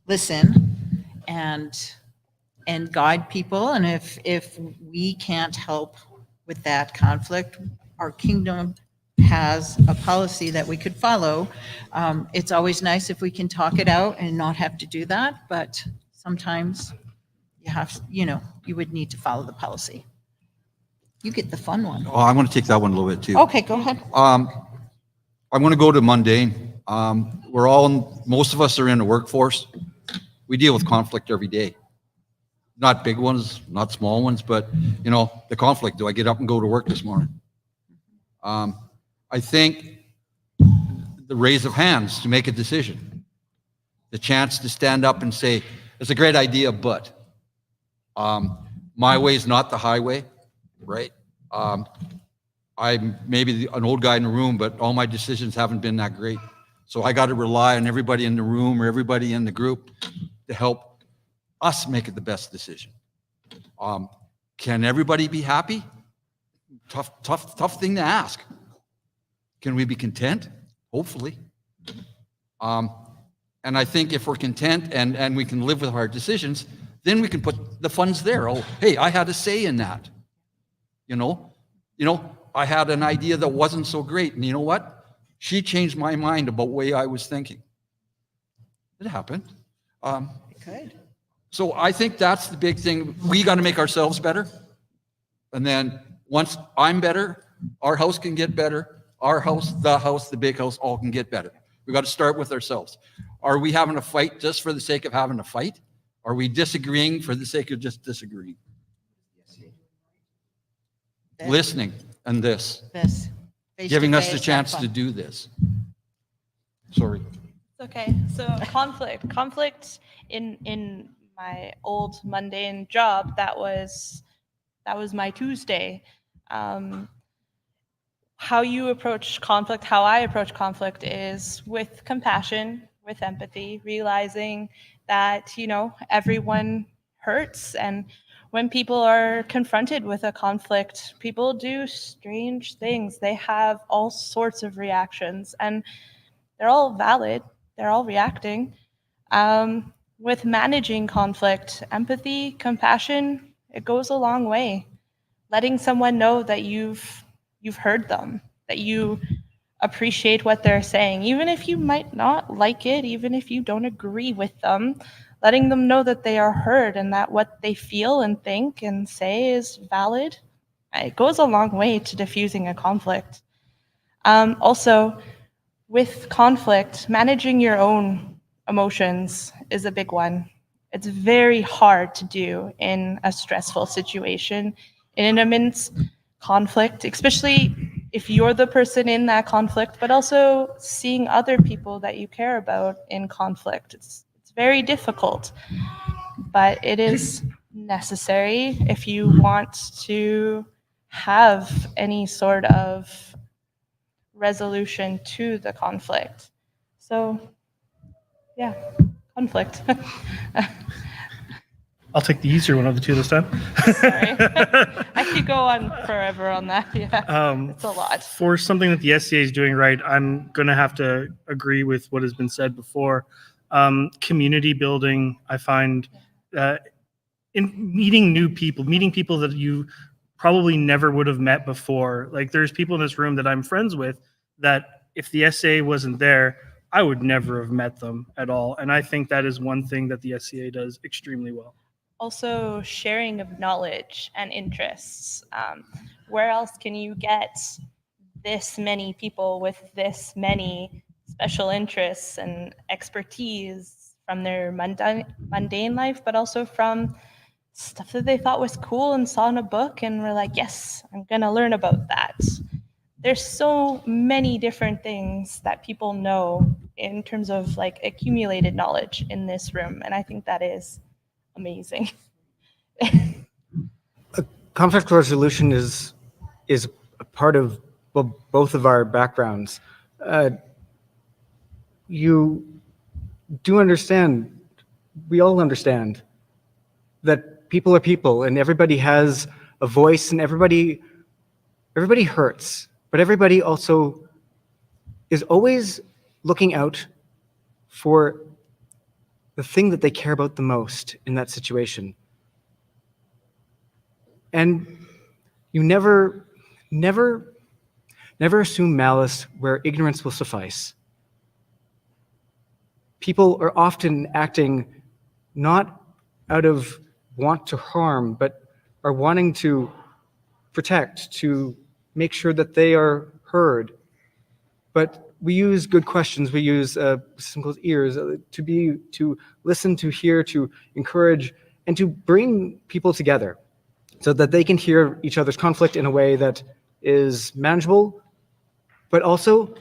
listen and guide people. And if we can't help with that conflict, our kingdom has a policy that we could follow. It's always nice if we can talk it out and not have to do that, but sometimes you would need to follow the policy. You get the fun one. Oh, I want to take that one a little bit too. Okay, go ahead. I'm going to go to mundane. Most of us are in the workforce. We deal with conflict every day. Not big ones, not small ones, but the conflict. Do I get up and go to work this morning? I think the raise of hands to make a decision, the chance to stand up and say, it's a great idea, but my way is not the highway, right? I'm maybe an old guy in the room, but all my decisions haven't been that great. So I got to rely on everybody in the room or everybody in the group to help us make it the best decision. Can everybody be happy? Tough thing to ask. Can we be content? Hopefully. And I think if we're content and we can live with our decisions, then we can put the funds there. Oh, hey, I had a say in that. I had an idea that wasn't so great. And you know what? She changed my mind about the way I was thinking. It happened. It could. So I think that's the big thing. We got to make ourselves better. And then once I'm better, our house can get better. Our house, the big house, all can get better. We got to start with ourselves. Are we having a fight just for the sake of having a fight? Are we disagreeing for the sake of just disagreeing? Listening and this. Giving us the chance to do this. Sorry. Okay, so conflict in my old mundane job, that was my Tuesday. How you approach conflict, how I approach conflict is with compassion, with empathy, realizing that, everyone hurts. And when people are confronted with a conflict, people do strange things. They have all sorts of reactions, and they're all valid. They're all reacting. With managing conflict, empathy, compassion, it goes a long way. Letting someone know that you've heard them, that you appreciate what they're saying, even if you might not like it, even if you don't agree with them, letting them know that they are heard and that what they feel and think and say is valid. It goes a long way to diffusing a conflict. Also, with conflict, managing your own emotions is a big one. It's very hard to do in a stressful situation, in an immense conflict, especially if you're the person in that conflict, but also seeing other people that you care about in conflict. It's very difficult, but it is necessary if you want to have any sort of resolution to the conflict. So, yeah, conflict. I'll take the easier one of the two this time. Sorry. I could go on forever on that. Yeah, it's a lot. For something that the SCA is doing right, I'm going to have to agree with what has been said before. Community building, I find, in meeting new people, meeting people that you probably never would have met before. Like, there's people in this room that I'm friends with that if the SCA wasn't there, I would never have met them at all. And I think that is one thing that the SCA does extremely well. Also, sharing of knowledge and interests. Where else can you get this many people with this many special interests and expertise from their mundane life, but also from stuff that they thought was cool and saw in a book and were like, yes, I'm gonna learn about that. There's so many different things that people know in terms of like accumulated knowledge in this room, and I think that is amazing. Conflict resolution is a part of both of our backgrounds. You do understand, we all understand that people are people and everybody has a voice and everybody hurts, but everybody also is always looking out for the thing that they care about the most in that situation. And you never assume malice where ignorance will suffice. People are often acting not out of want to harm, but are wanting to protect, to make sure that they are heard. But we use good questions, we use something called ears, to listen, to hear, to encourage, and to bring people together so that they can hear each other's conflict in a way that is manageable, but also,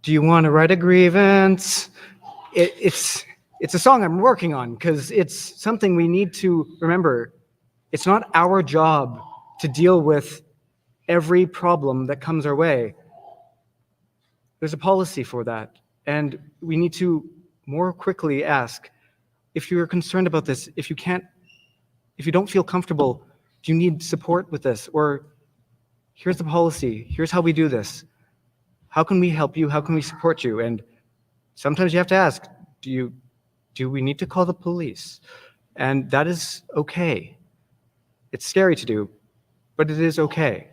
do you want to write a grievance? It's a song I'm working on because it's something we need to remember. It's not our job to deal with every problem that comes our way. There's a policy for that, and we need to more quickly ask, if you're concerned about this, if you don't feel comfortable, do you need support with this? Or here's the policy, here's how we do this. How can we help you? How can we support you? And sometimes you have to ask, do we need to call the police? And that is okay. It's scary to do, but it is okay.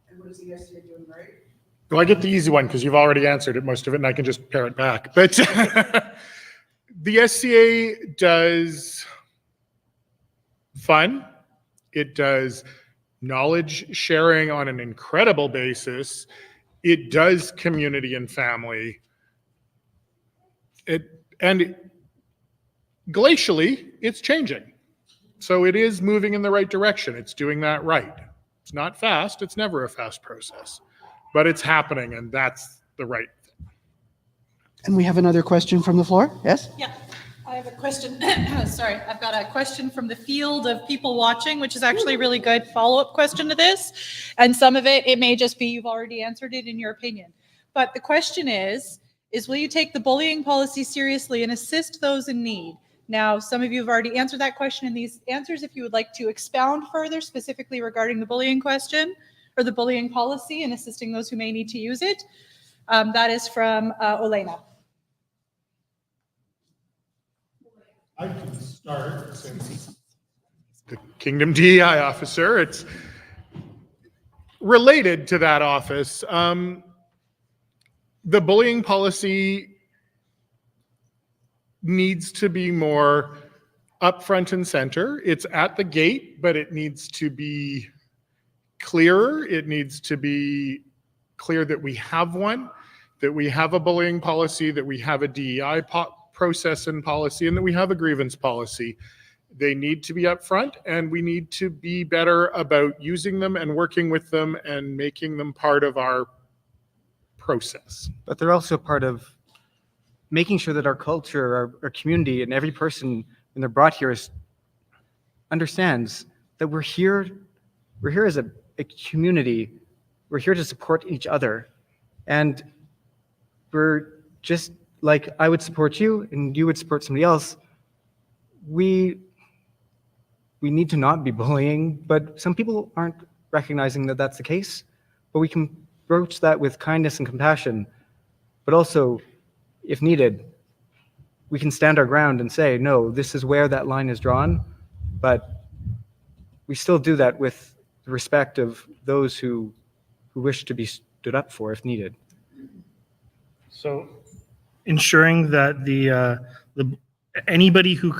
And what is the SCA doing right? Well, I get the easy one because you've already answered it, most of it, and I can just pare it back. But the SCA does fun. It does knowledge sharing on an incredible basis. It does community and family. And glacially, it's changing. So it is moving in the right direction. It's doing that right. It's not fast. It's never a fast process. But it's happening, and that's the right thing. And we have another question from the floor. Yes? Yeah, I have a question. Sorry, I've got a question from the field of people watching, which is actually a really good follow-up question to this. And some of it may just be you've already answered it in your opinion. But the question is will you take the bullying policy seriously and assist those in need? Now, some of you have already answered that question in these answers. If you would like to expound further specifically regarding the bullying question or the bullying policy and assisting those who may need to use it, that is from Olena. I can start since the Kingdom DEI officer. It's related to that office. The bullying policy needs to be more upfront and center. It's at the gate, but it needs to be clearer. It needs to be clear that we have one, that we have a bullying policy, that we have a DEI process and policy, and that we have a grievance policy. They need to be upfront, and we need to be better about using them and working with them and making them part of our process. But they're also part of making sure that our culture, our community, and every person when they're brought here understands that we're here as a community. We're here to support each other. And we're just like I would support you and you would support somebody else. We need to not be bullying, but some people aren't recognizing that that's the case. But we can broach that with kindness and compassion, but also, if needed, we can stand our ground and say, no, this is where that line is drawn, but we still do that with the respect of those who wish to be stood up for if needed. So ensuring that the anybody who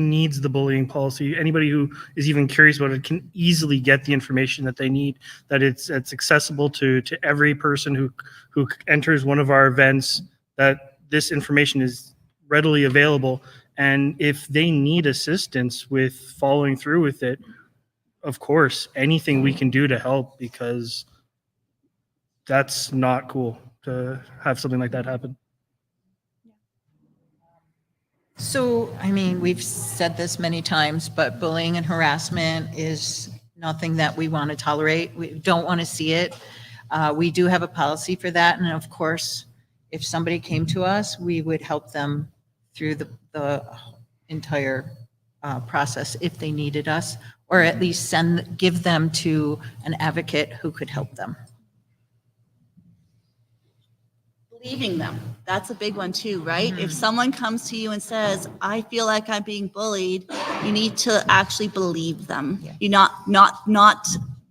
needs the bullying policy, anybody who is even curious about it, can easily get the information that they need. That it's accessible to every person who enters one of our events. That this information is readily available, and if they need assistance with following through with it, of course, anything we can do to help, because that's not cool to have something like that happen. So, I mean, we've said this many times, but bullying and harassment is nothing that we want to tolerate. We don't want to see it. We do have a policy for that. And of course, if somebody came to us, we would help them through the entire process if they needed us, or at least give them to an advocate who could help them. Believing them. That's a big one too, right? If someone comes to you and says, I feel like I'm being bullied, you need to actually believe them. You not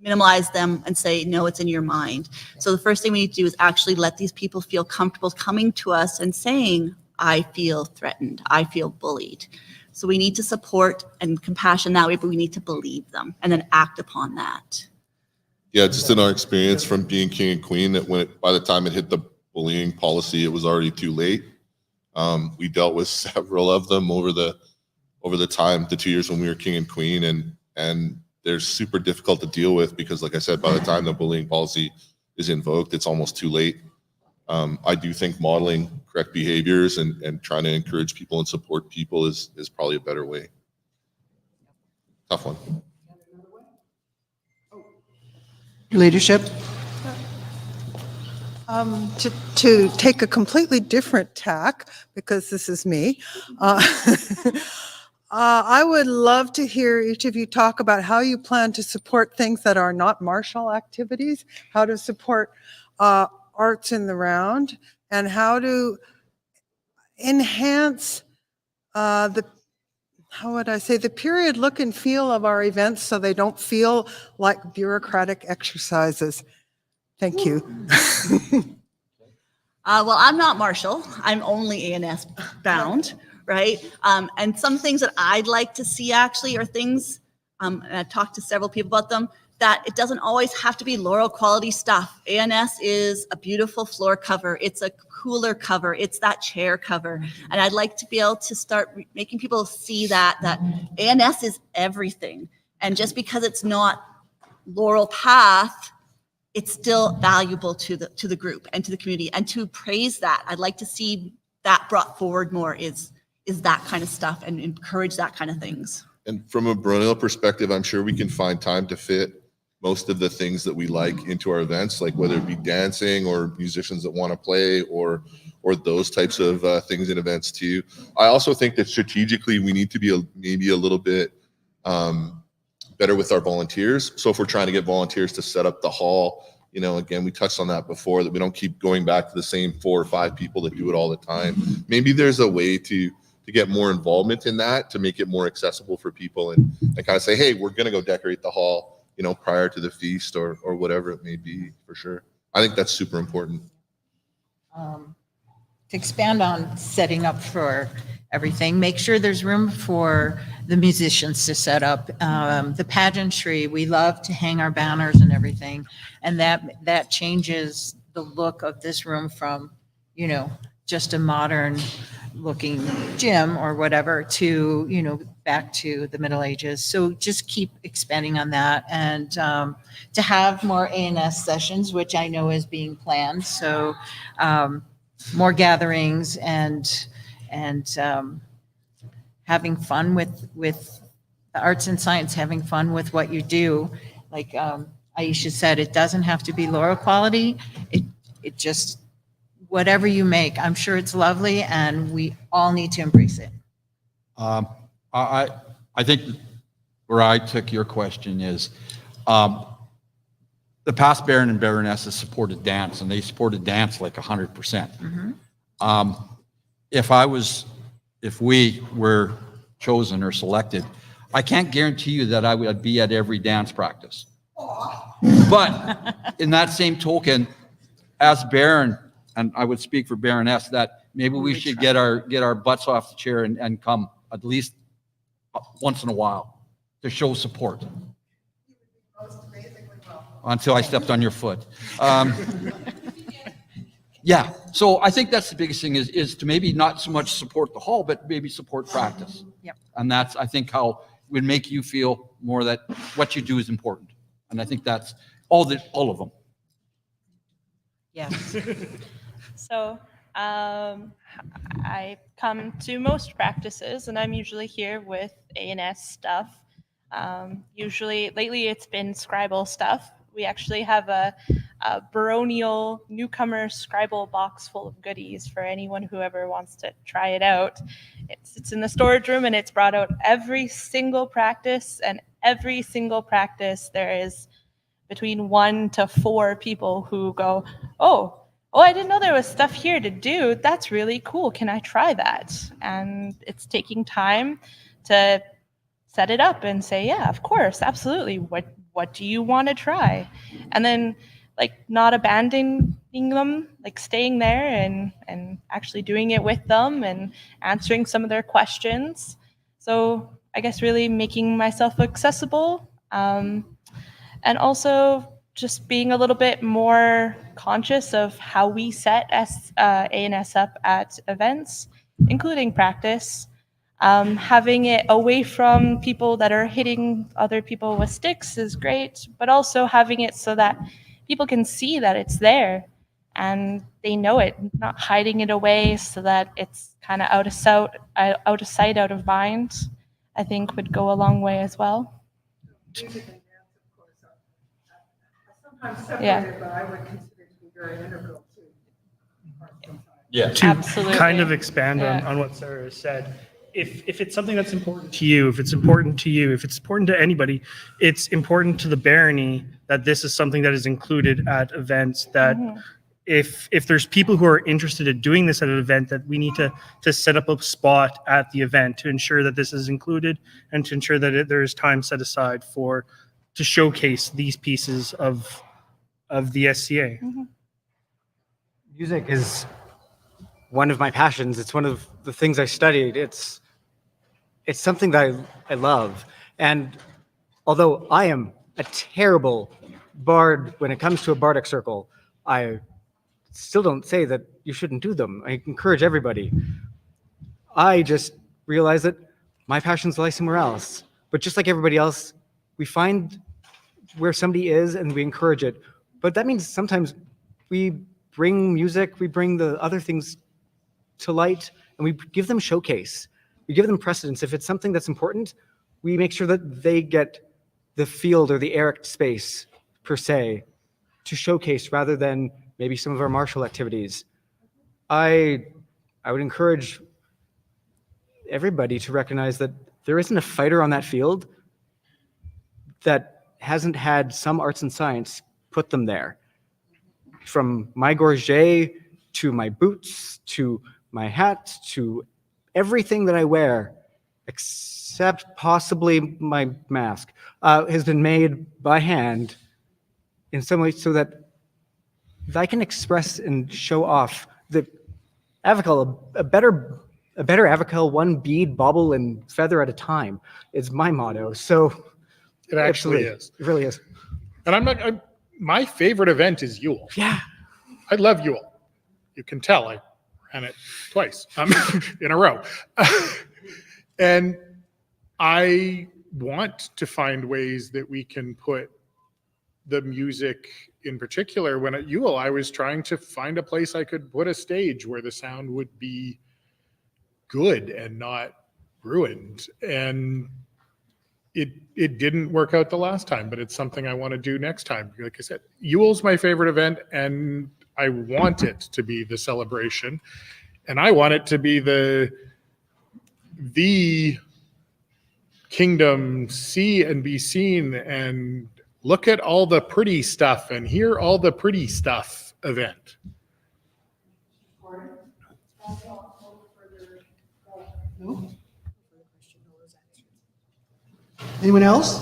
minimize them and say, no, it's in your mind. So the first thing we need to do is actually let these people feel comfortable coming to us and saying, I feel threatened, I feel bullied. So we need to support and compassion that way, but we need to believe them and then act upon that. Yeah, just in our experience from being king and queen, that by the time it hit the bullying policy, it was already too late. We dealt with several of them over the 2 years when we were king and queen, and they're super difficult to deal with because, like I said, by the time the bullying policy is invoked, it's almost too late. I do think modeling correct behaviors and trying to encourage people and support people is probably a better way. Tough one. Leadership. To take a completely different tack, because this is me, I would love to hear each of you talk about how you plan to support things that are not martial activities, how to support arts in the round, and how to enhance the period look and feel of our events so they don't feel like bureaucratic exercises. Thank you. Well, I'm not martial. I'm only ANS bound, right? And some things that I'd like to see actually are things, and I've talked to several people about them, that it doesn't always have to be Laurel quality stuff. ANS is a beautiful floor cover. It's a cooler cover. It's that chair cover. And I'd like to be able to start making people see that ANS is everything. And just because it's not Laurel Path, it's still valuable to the group and to the community, and to praise that. I'd like to see that brought forward more is that kind of stuff, and encourage that kind of things. And from a Baronial perspective, I'm sure we can find time to fit most of the things that we like into our events, like whether it be dancing or musicians that want to play or those types of things in events too. I also think that strategically we need to be maybe a little bit better with our volunteers. So if we're trying to get volunteers to set up the hall, again, we touched on that before, that we don't keep going back to the same 4 or 5 people that do it all the time. Maybe there's a way to get more involvement in that, to make it more accessible for people and kind of say, hey, we're going to go decorate the hall, prior to the feast or whatever it may be, for sure. I think that's super important. To expand on setting up for everything, make sure there's room for the musicians to set up. The pageantry, we love to hang our banners and everything. And that changes the look of this room from, just a modern looking gym or whatever to, back to the Middle Ages. So just keep expanding on that, and to have more ANS sessions, which I know is being planned. So more gatherings and having fun with the arts and science, having fun with what you do. Like Aisha said, it doesn't have to be Laurel quality. It just, whatever you make, I'm sure it's lovely, and we all need to embrace it. I think where I took your question is, the past Baron and Baronesses supported dance, and they supported dance like 100%. If we were chosen or selected, I can't guarantee you that I would be at every dance practice. But in that same token, as Baron, and I would speak for Baroness, that maybe we should get our butts off the chair and come at least once in a while to show support. Until I stepped on your foot. Yeah, so I think that's the biggest thing is to maybe not so much support the hall, but maybe support practice. Yep. And that's, I think, how it would make you feel more that what you do is important. And I think that's all of them. Yes. So I come to most practices, and I'm usually here with A&S stuff. Usually, lately it's been Scribble stuff. We actually have a baronial newcomer Scribble box full of goodies for anyone who ever wants to try it out. It's in the storage room, and it's brought out every single practice, and every single practice there is between 1 to 4 people who go, oh, I didn't know there was stuff here to do. That's really cool. Can I try that? And it's taking time to set it up and say, yeah, of course, absolutely. What do you want to try? And then like not abandoning them, like staying there and actually doing it with them and answering some of their questions. So I guess really making myself accessible, and also just being a little bit more conscious of how we set A&S up at events, including practice. Having it away from people that are hitting other people with sticks is great, but also having it so that people can see that it's there and they know it, not hiding it away so that it's kind of out of sight, out of mind, I think would go a long way as well. Yeah. But I would consider it to be very integral to arts and science. Yeah. To Absolutely. kind of expand on what Sarah has said, if it's something that's important to you, if it's important to you, if it's important to anybody, it's important to the Barony that this is something that is included at events, that if there's people who are interested in doing this at an event, that we need to set up a spot at the event to ensure that this is included and to ensure that there is time set aside to showcase these pieces of the SCA. Music is one of my passions. It's one of the things I studied. It's something that I love. And although I am a terrible bard when it comes to a bardic circle, I still don't say that you shouldn't do them. I encourage everybody. I just realize that my passions lie somewhere else. But just like everybody else, we find where somebody is and we encourage it. But that means sometimes we bring music, we bring the other things to light, and we give them showcase. We give them precedence. If it's something that's important, we make sure that they get the field or the erect space, per se, to showcase rather than maybe some of our martial activities. I would encourage everybody to recognize that there isn't a fighter on that field that hasn't had some arts and science put them there. From my gorget to my boots to my hat to everything that I wear, except possibly my mask, has been made by hand in some way so that I can express and show off the Avocal, a better Avocal, one bead, bauble, and feather at a time is my motto. So It actually is. It really is. And my favorite event is Yule. Yeah. I love Yule. You can tell I ran it twice in a row. And I want to find ways that we can put the music in particular. When at Yule, I was trying to find a place I could put a stage where the sound would be good and not ruined. And it didn't work out the last time, but it's something I want to do next time. Like I said, Yule's my favorite event, and I want it to be the celebration, and I want it to be the kingdom see and be seen and look at all the pretty stuff and hear all the pretty stuff event. No? Anyone else?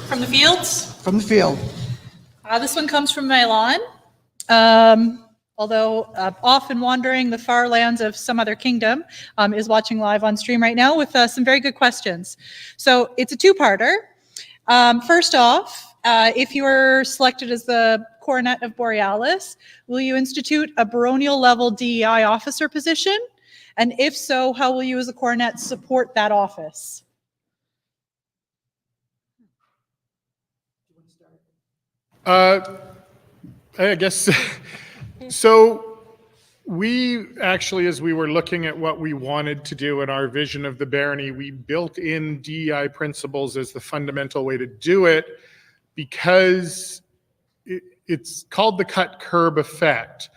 From the fields? From the field. This one comes from my lawn. although often wandering the far lands of some other kingdom, is watching live on stream right now with some very good questions. So it's a two-parter. First off, if you are selected as the Coronet of Borealis, will you institute a baronial level DEI officer position? And if so, how will you as a coronet support that office? I guess, so we actually, as we were looking at what we wanted to do in our vision of the barony, we built in DEI principles as the fundamental way to do it, because it's called the cut curb effect.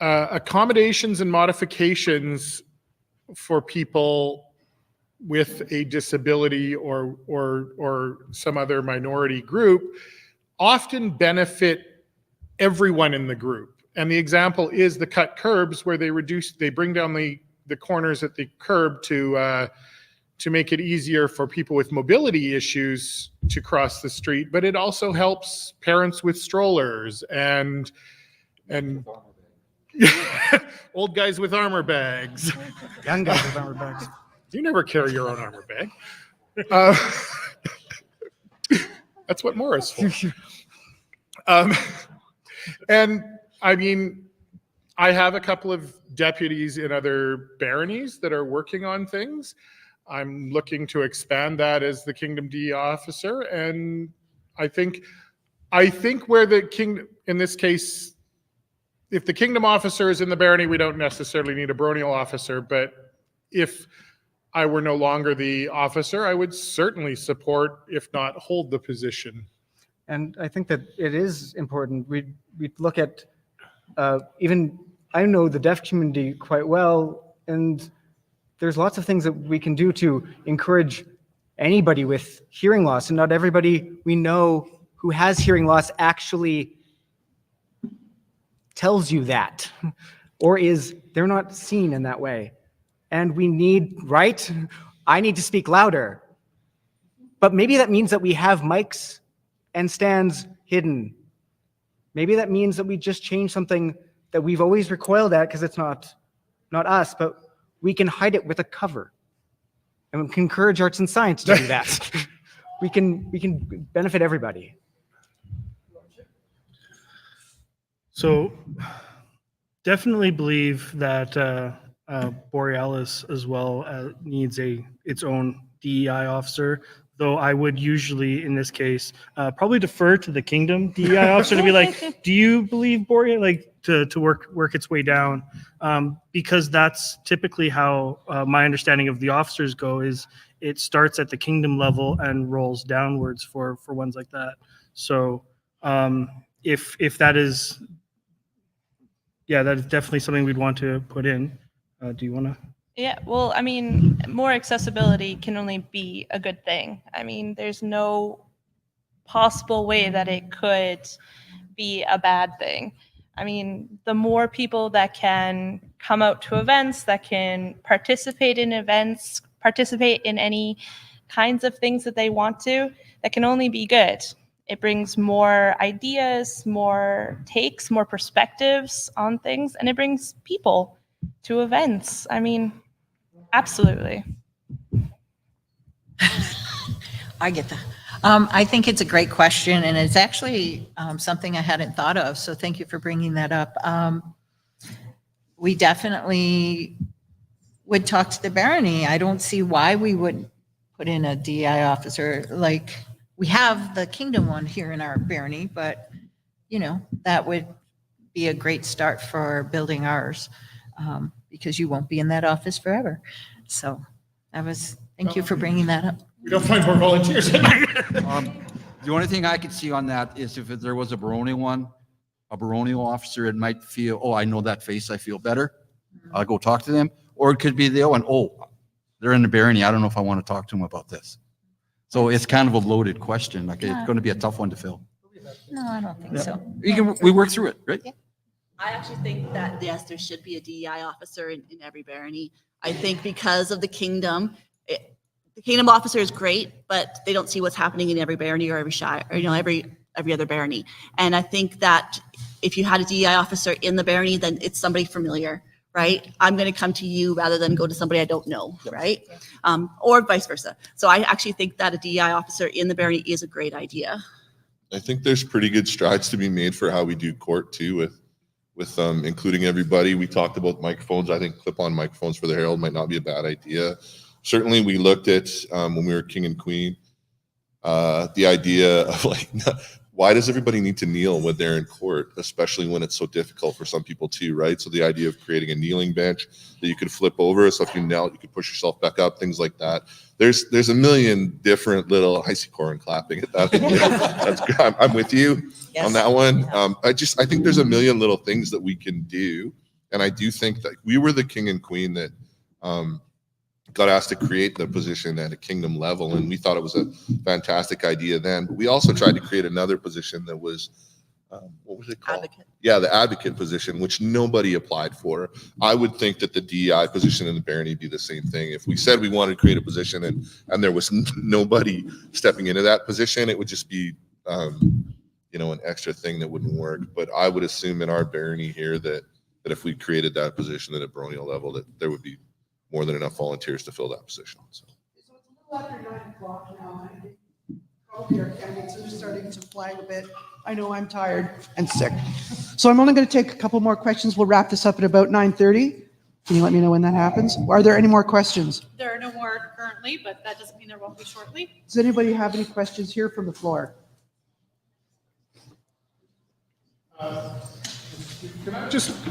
Accommodations and modifications for people with a disability or some other minority group often benefit everyone in the group. And the example is the cut curbs, where they bring down the corners at the curb to make it easier for people with mobility issues to cross the street. But it also helps parents with strollers and old guys with armor bags. Young guys with armor bags. You never carry your own armor bag. That's what Morris for. And I mean, I have a couple of deputies in other baronies that are working on things. I'm looking to expand that as the Kingdom DEI officer. And I think where the kingdom, in this case, if the Kingdom officer is in the barony, we don't necessarily need a baronial officer. But if I were no longer the officer, I would certainly support, if not hold, the position. And I think that it is important. We look at even, I know the deaf community quite well, and there's lots of things that we can do to encourage anybody with hearing loss. And not everybody we know who has hearing loss actually tells you that, or they're not seen in that way. And we need, right? I need to speak louder. But maybe that means that we have mics and stands hidden. Maybe that means that we just change something that we've always recoiled at because it's not us, but we can hide it with a cover. And we can encourage arts and science to do that. we can benefit everybody. So definitely believe that Borealis as well needs its own DEI officer, though I would usually, in this case, probably defer to the Kingdom DEI officer to be like, do you believe Borealis, like to work its way down? Because that's typically how my understanding of the officers go, is it starts at the Kingdom level and rolls downwards for ones like that. So if that is, yeah, that is definitely something we'd want to put in. Do you want to? Yeah, well, I mean, more accessibility can only be a good thing. I mean, there's no possible way that it could be a bad thing. I mean, the more people that can come out to events, that can participate in events, participate in any kinds of things that they want to, that can only be good. It brings more ideas, more takes, more perspectives on things, and it brings people to events. I mean, absolutely. I get that. I think it's a great question, and it's actually something I hadn't thought of, so thank you for bringing that up. We definitely would talk to the barony. I don't see why we wouldn't put in a DEI officer. Like, we have the Kingdom one here in our barony, but, that would be a great start for building ours, because you won't be in that office forever. So thank you for bringing that up. We don't find more volunteers. The only thing I could see on that is if there was a baronial officer, it might feel, oh, I know that face, I feel better. I'll go talk to them. Or it could be the other one, oh, they're in the barony, I don't know if I want to talk to them about this. So it's kind of a loaded question. Like, it's going to be a tough one to fill. No, I don't think so. We work through it, right? Yeah. I actually think that, yes, there should be a DEI officer in every barony. I think because of the Kingdom, the Kingdom officer is great, but they don't see what's happening in every barony or every shire, or every every other barony. And I think that if you had a DEI officer in the barony, then it's somebody familiar, right? I'm going to come to you rather than go to somebody I don't know, right? Or vice versa. So I actually think that a DEI officer in the barony is a great idea. I think there's pretty good strides to be made for how we do court too, with including everybody. We talked about microphones. I think clip-on microphones for the Herald might not be a bad idea. Certainly, we looked at when we were king and queen, the idea of like, why does everybody need to kneel when they're in court, especially when it's so difficult for some people too, right? So the idea of creating a kneeling bench that you could flip over, so if you knelt, you could push yourself back up, things like that. There's a million different little, I see Corin clapping at that. That's good. I'm with you on that one. I think there's a million little things that we can do, and I do think that we were the king and queen that got asked to create the position at a kingdom level, and we thought it was a fantastic idea then. But we also tried to create another position that was, what was it called? Advocate. Yeah, the advocate position, which nobody applied for. I would think that the DEI position in the barony be the same thing. If we said we wanted to create a position and there was nobody stepping into that position, it would just be, an extra thing that wouldn't work. But I would assume in our barony here that if we created that position at a baronial level, that there would be more than enough volunteers to fill that position. So it's a little after 9 o'clock now. I think probably our candidates are starting to flag a bit. I know I'm tired and sick. So I'm only going to take a couple more questions. We'll wrap this up at about 9:30. Can you let me know when that happens? Are there any more questions? There are no more currently, but that doesn't mean there won't be shortly. Does anybody have any questions here from the floor?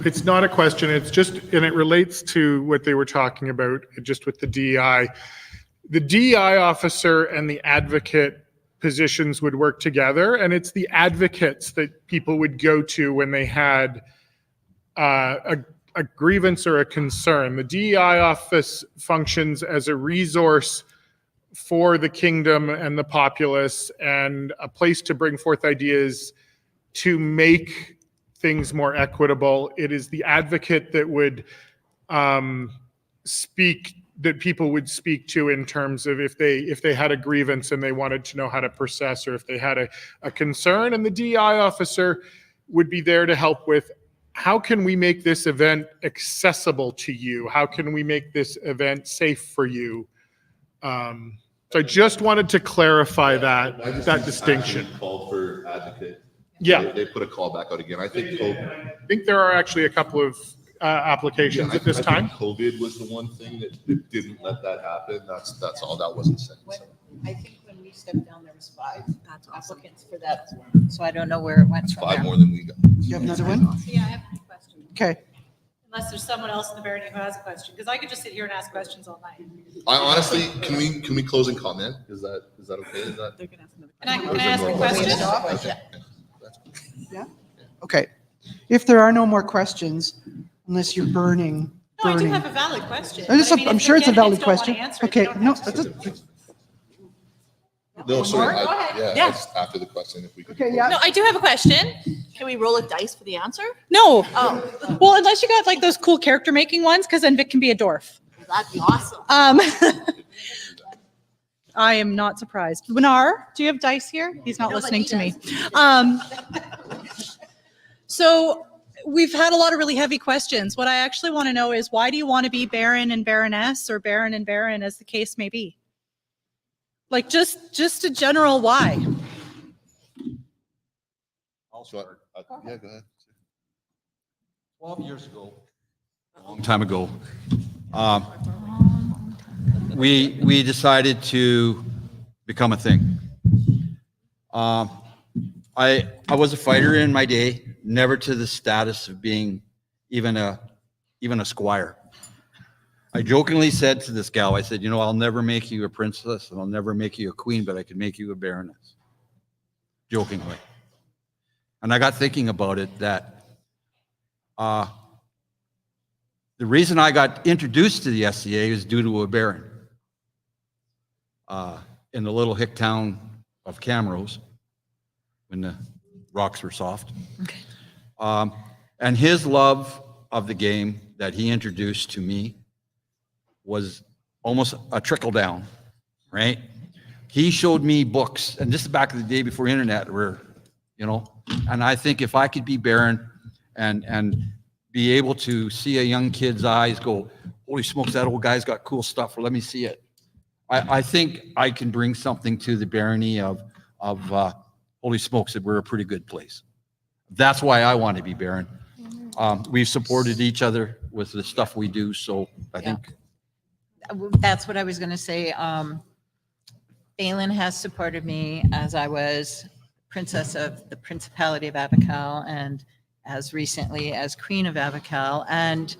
It's not a question, it's just, and it relates to what they were talking about just with the DEI. The DEI officer and the advocate positions would work together, and it's the advocates that people would go to when they had a grievance or a concern. The DEI office functions as a resource for the kingdom and the populace, and a place to bring forth ideas to make things more equitable. It is the advocate that would that people would speak to in terms of if they had a grievance and they wanted to know how to process, or if they had a concern, and the DEI officer would be there to help with, how can we make this event accessible to you? How can we make this event safe for you? So I just wanted to clarify that distinction. Called for advocate. Yeah. They put a call back out again. I think there are actually a couple of applications at this time. COVID was the one thing that didn't let that happen. That's all that wasn't said. So. I think when we stepped down, there was 5 applicants for that. So I don't know where it went from 5 there. more than we got. You have another one? Yeah, I have a question. Okay. Unless there's someone else in the barony who has a question, because I could just sit here and ask questions all night. I honestly, can we close and comment? Is that okay? Is that? Can I ask a question? Okay. Yeah? Okay. If there are no more questions, unless you're burning. No, I do have a valid question. I'm sure it's a valid question. Okay, no, No, sorry. Go ahead. Yeah, that's after the question. If we could. Okay, yeah. No, I do have a question. Can we roll a dice for the answer? No. Oh, Well, unless you got like those cool character making ones, because then Vic can be a dwarf. that'd be awesome. I am not surprised. Winar, do you have dice here? He's not No, but listening he to me. does. So we've had a lot of really heavy questions. What I actually want to know is, why do you want to be Baron and Baroness, or Baron and Baron, as the case may be? Like just a general why. I'll start. Yeah, go ahead. 12 years ago, a long time ago, we decided to become a thing. I was a fighter in my day, never to the status of being even a squire. I jokingly said to this gal, I said, I'll never make you a princess and I'll never make you a queen, but I can make you a baroness. Jokingly. And I got thinking about it, that the reason I got introduced to the SCA is due to a baron in the little hick town of Camrose, when the rocks were soft. Okay. And his love of the game that he introduced to me was almost a trickle down, right? He showed me books, and this is back in the day before internet, where you know? And I think if I could be Baron and be able to see a young kid's eyes go, holy smokes, that old guy's got cool stuff. Well, let me see it. I think I can bring something to the barony of holy smokes, that we're a pretty good place. That's why I want to be Baron. We've supported each other with the stuff we do, so I think. That's what I was going to say. Balin has supported me as I was princess of the Principality of Abacal and as recently as Queen of Abacal. And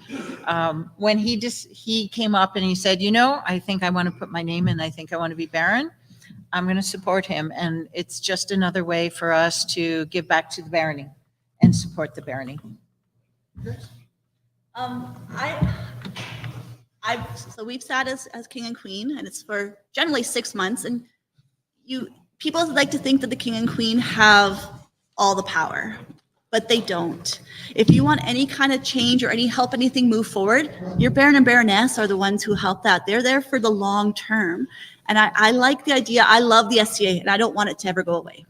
when he came up and he said, you know, I think I want to put my name in, I think I want to be Baron, I'm going to support him. And it's just another way for us to give back to the barony and support the barony. So we've sat as king and queen, and it's for generally 6 months. And people like to think that the king and queen have all the power, but they don't. If you want any kind of change or any help, anything move forward, your baron and baroness are the ones who help that. They're there for the long term. And I like the idea. I love the SCA, and I don't want it to ever go away.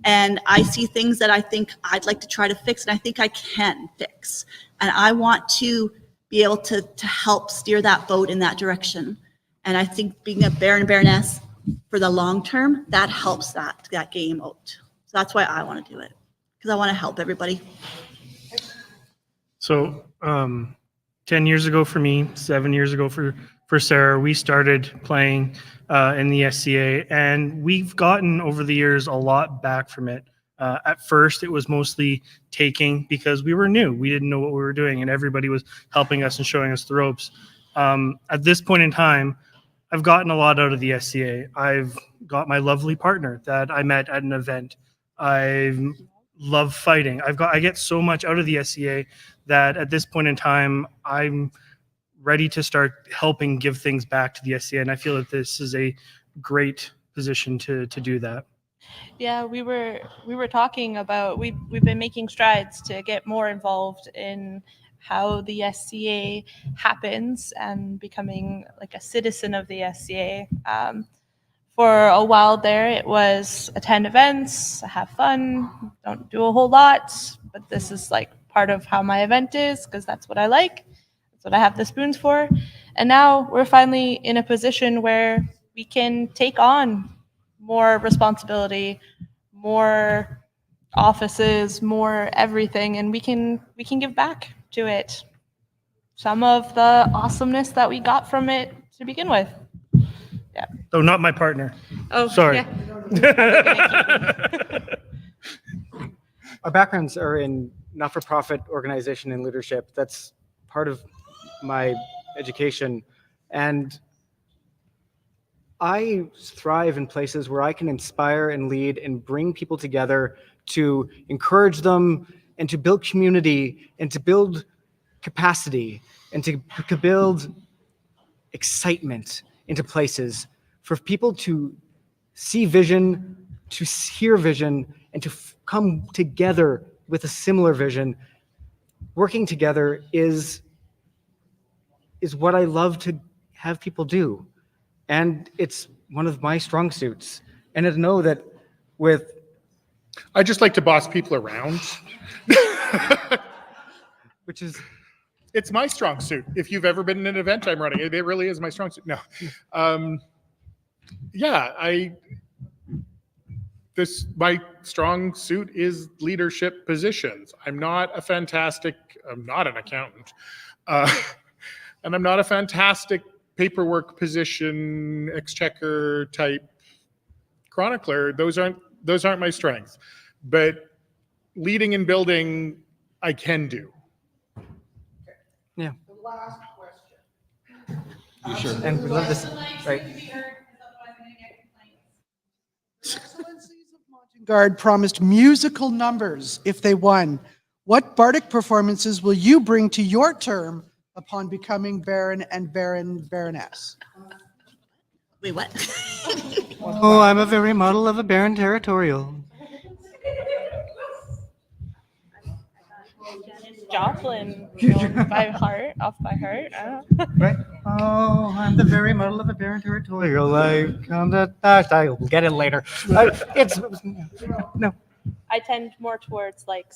And I see things that I think I'd like to try to fix, and I think I can fix. And I want to be able to help steer that boat in that direction. And I think being a baron and baroness for the long term, that helps that game out. So that's why I want to do it, because I want to help everybody. So 10 years ago for me, 7 years ago for Sarah, we started playing in the SCA, and we've gotten over the years a lot back from it. At first, it was mostly taking because we were new. We didn't know what we were doing, and everybody was helping us and showing us the ropes. At this point in time, I've gotten a lot out of the SCA. I've got my lovely partner that I met at an event. I love fighting. I get so much out of the SCA that at this point in time, I'm ready to start helping give things back to the SCA, and I feel that this is a great position to do that. Yeah, we were talking about we've been making strides to get more involved in how the SCA happens and becoming like a citizen of the SCA. For a while there, it was attend events, have fun, don't do a whole lot, but this is like part of how my event is because that's what I like. That's what I have the spoons for. And now we're finally in a position where we can take on more responsibility, more offices, more everything, and we can give back to it some of the awesomeness that we got from it to begin with. Yeah. Oh, not my partner. Oh, sorry. Yeah. Our backgrounds are in not-for-profit organization and leadership. That's part of my education. And I thrive in places where I can inspire and lead and bring people together to encourage them and to build community and to build capacity and to build excitement into places for people to see vision, to hear vision, and to come together with a similar vision. Working together is what I love to have people do. And it's one of my strong suits. And to know that with... I just like to boss people around. Which is... It's my strong suit. If you've ever been in an event I'm running, it really is my strong suit. No. My strong suit is leadership positions. I'm not an accountant. And I'm not a fantastic paperwork position, exchequer type chronicler. Those aren't my strengths. But leading and building, I can do. Yeah. The last question. You sure? And we love this, right? Excellencies of Montingard promised musical numbers if they won. What bardic performances will you bring to your term upon becoming Baron and Baroness? Wait, what? Oh, I'm a very model of a Baron Territorial. Joplin, by heart, off by heart. Right? Oh, I'm the very model of a Baron Territorial. I will get it later. No. I tend more towards like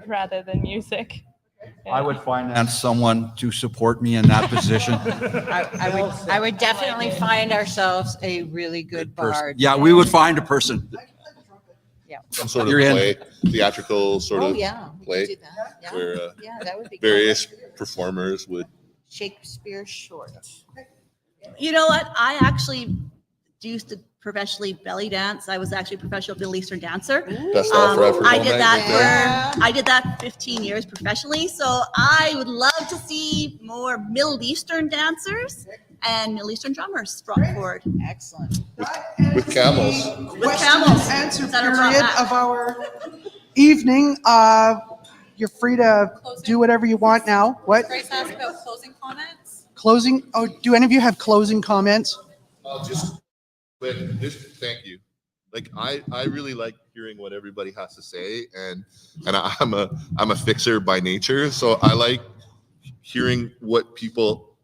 rather than music. I would finance someone to support me in that position. I would definitely find ourselves a really good bard. Yeah, we would find a person. Some sort of You're in. play, theatrical sort Oh, of yeah. we could play, do that. Yeah. where Yeah, that would be various cool. performers would. Shakespeare short. You know what? I actually used to professionally belly dance. I was actually a professional Middle Eastern dancer. Best offer I've heard I all did night that right I did that 15 years professionally. So I would love to see more Middle Eastern dancers and Middle Eastern drummers brought forward. Excellent. With camels. With camels. Answer Is that a period top of our evening. You're free to do whatever you want now. What? Grace asked about closing comments. Closing? Oh, do any of you have closing comments? Just quick, thank you. Like I really like hearing what everybody has to say, and I'm a fixer by nature, so I like hearing what people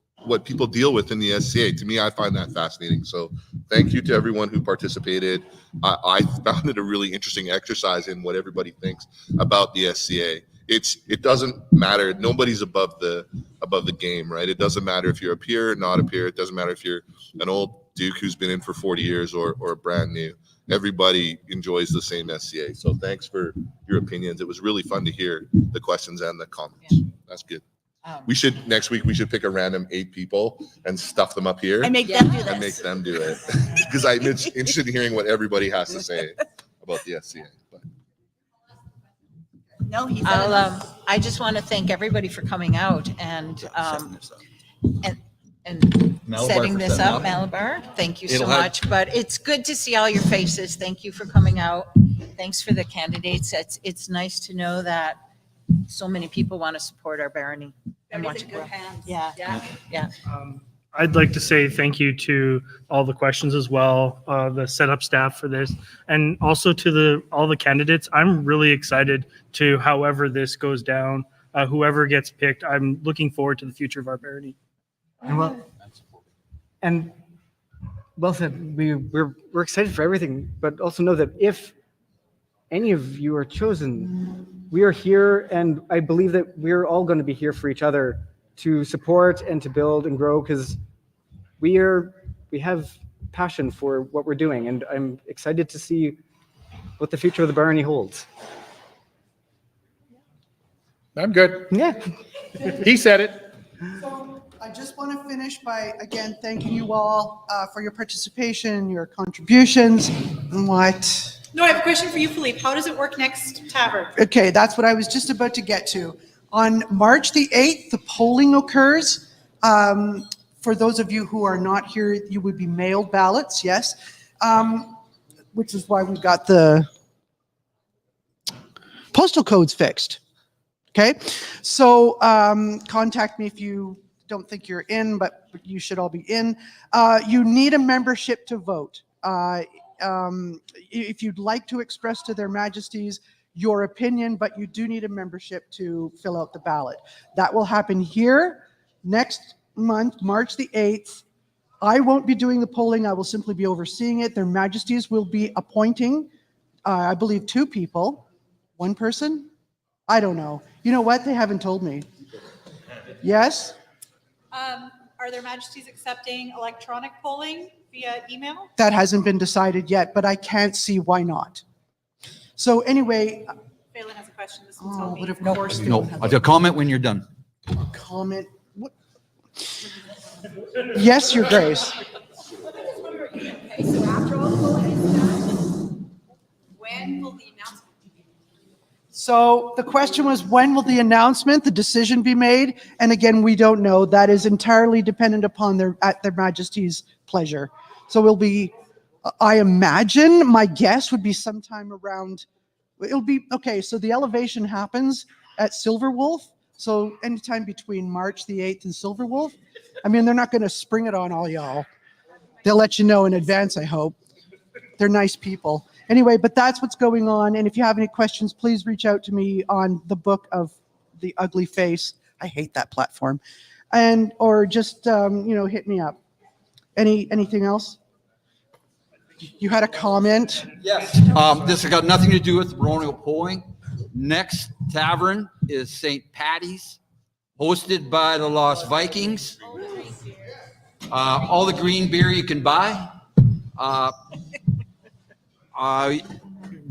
deal with in the SCA. To me, I find that fascinating. So thank you to everyone who participated. I found it a really interesting exercise in what everybody thinks about the SCA. It doesn't matter. Nobody's above the game, right? It doesn't matter if you're a peer or not a peer. It doesn't matter if you're an old Duke who's been in for 40 years or brand new. Everybody enjoys the same SCA. So thanks for your opinions. It was really fun to hear the questions and the comments. Yeah. That's good. Next week we should pick a random 8 people and stuff them up here And make them do and make this. them do it. Because I'm interested in hearing what everybody has to say about the SCA. But No, he said it. I just want to thank everybody for coming out and Malabar setting for this setting up. up. Malabar, thank you so It'll have- much. But it's good to see all your faces. Thank you for coming out. Thanks for the candidates. It's nice to know that so many people want to support our barony and watch it grow. Yeah, yeah. I'd like to say thank you to all the questions as well, the setup staff for this, and also to all the candidates. I'm really excited to however this goes down, whoever gets picked. I'm looking forward to the future of our barony. And well said. We're excited for everything, but also know that if any of you are chosen, we are here, and I believe that we're all going to be here for each other to support and to build and grow, because we have passion for what we're doing, and I'm excited to see what the future of the barony holds. I'm good. Yeah. He said it. So I just want to finish by, again, thanking you all for your participation, your contributions, and what. No, I have a question for you, Philippe. How does it work next tavern? Okay, that's what I was just about to get to. On March the 8th, the polling occurs. For those of you who are not here, you would be mailed ballots, yes, which is why we got the postal codes fixed. Okay, so contact me if you don't think you're in, but you should all be in. You need a membership to vote. If you'd like to express to their majesties your opinion, but you do need a membership to fill out the ballot. That will happen here next month, March the 8th. I won't be doing the polling. I will simply be overseeing it. Their majesties will be appointing, I believe, 2 people. 1 person? I don't know. You know what? They haven't told me. Yes? Are their majesties accepting electronic polling via email? That hasn't been decided yet, but I can't see why not. So anyway. Phelan has a question. This one's on me. But of course. they No, don't have I'll comment when you're done. a comment. What? Yes, Your Grace. Okay, so after all the voting is done, when will the announcement be made? So the question was, when will the announcement, the decision be made? And again, we don't know. That is entirely dependent upon their majesty's pleasure. So we'll be, I imagine, my guess would be sometime around, it'll be, okay, so the elevation happens at Silver Wolf. So anytime between March the 8th and Silver Wolf. I mean, they're not going to spring it on all y'all. They'll let you know in advance, I hope. They're nice people. Anyway, but that's what's going on. And if you have any questions, please reach out to me on the book of the ugly face. I hate that platform. And, or just, hit me up. Anything else? You had a comment? Yes. This has got nothing to do with baronial polling. Next tavern is St. Patty's, hosted by the Lost Vikings. All the green beer you can buy.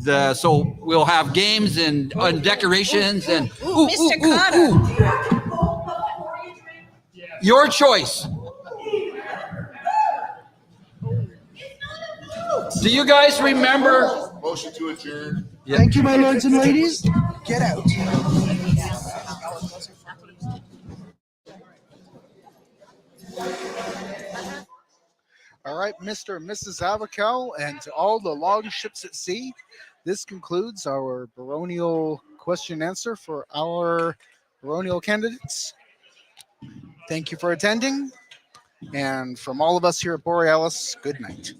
So we'll have games and decorations and Mr. Cotter. your choice. Do you guys remember? Motion to adjourn. Yeah. Thank you, my lords and ladies. Get out. All right, Mr. and Mrs. Avacal, and to all the long ships at sea, this concludes our baronial question and answer for our baronial candidates. Thank you for attending, and from all of us here at Borealis, good night.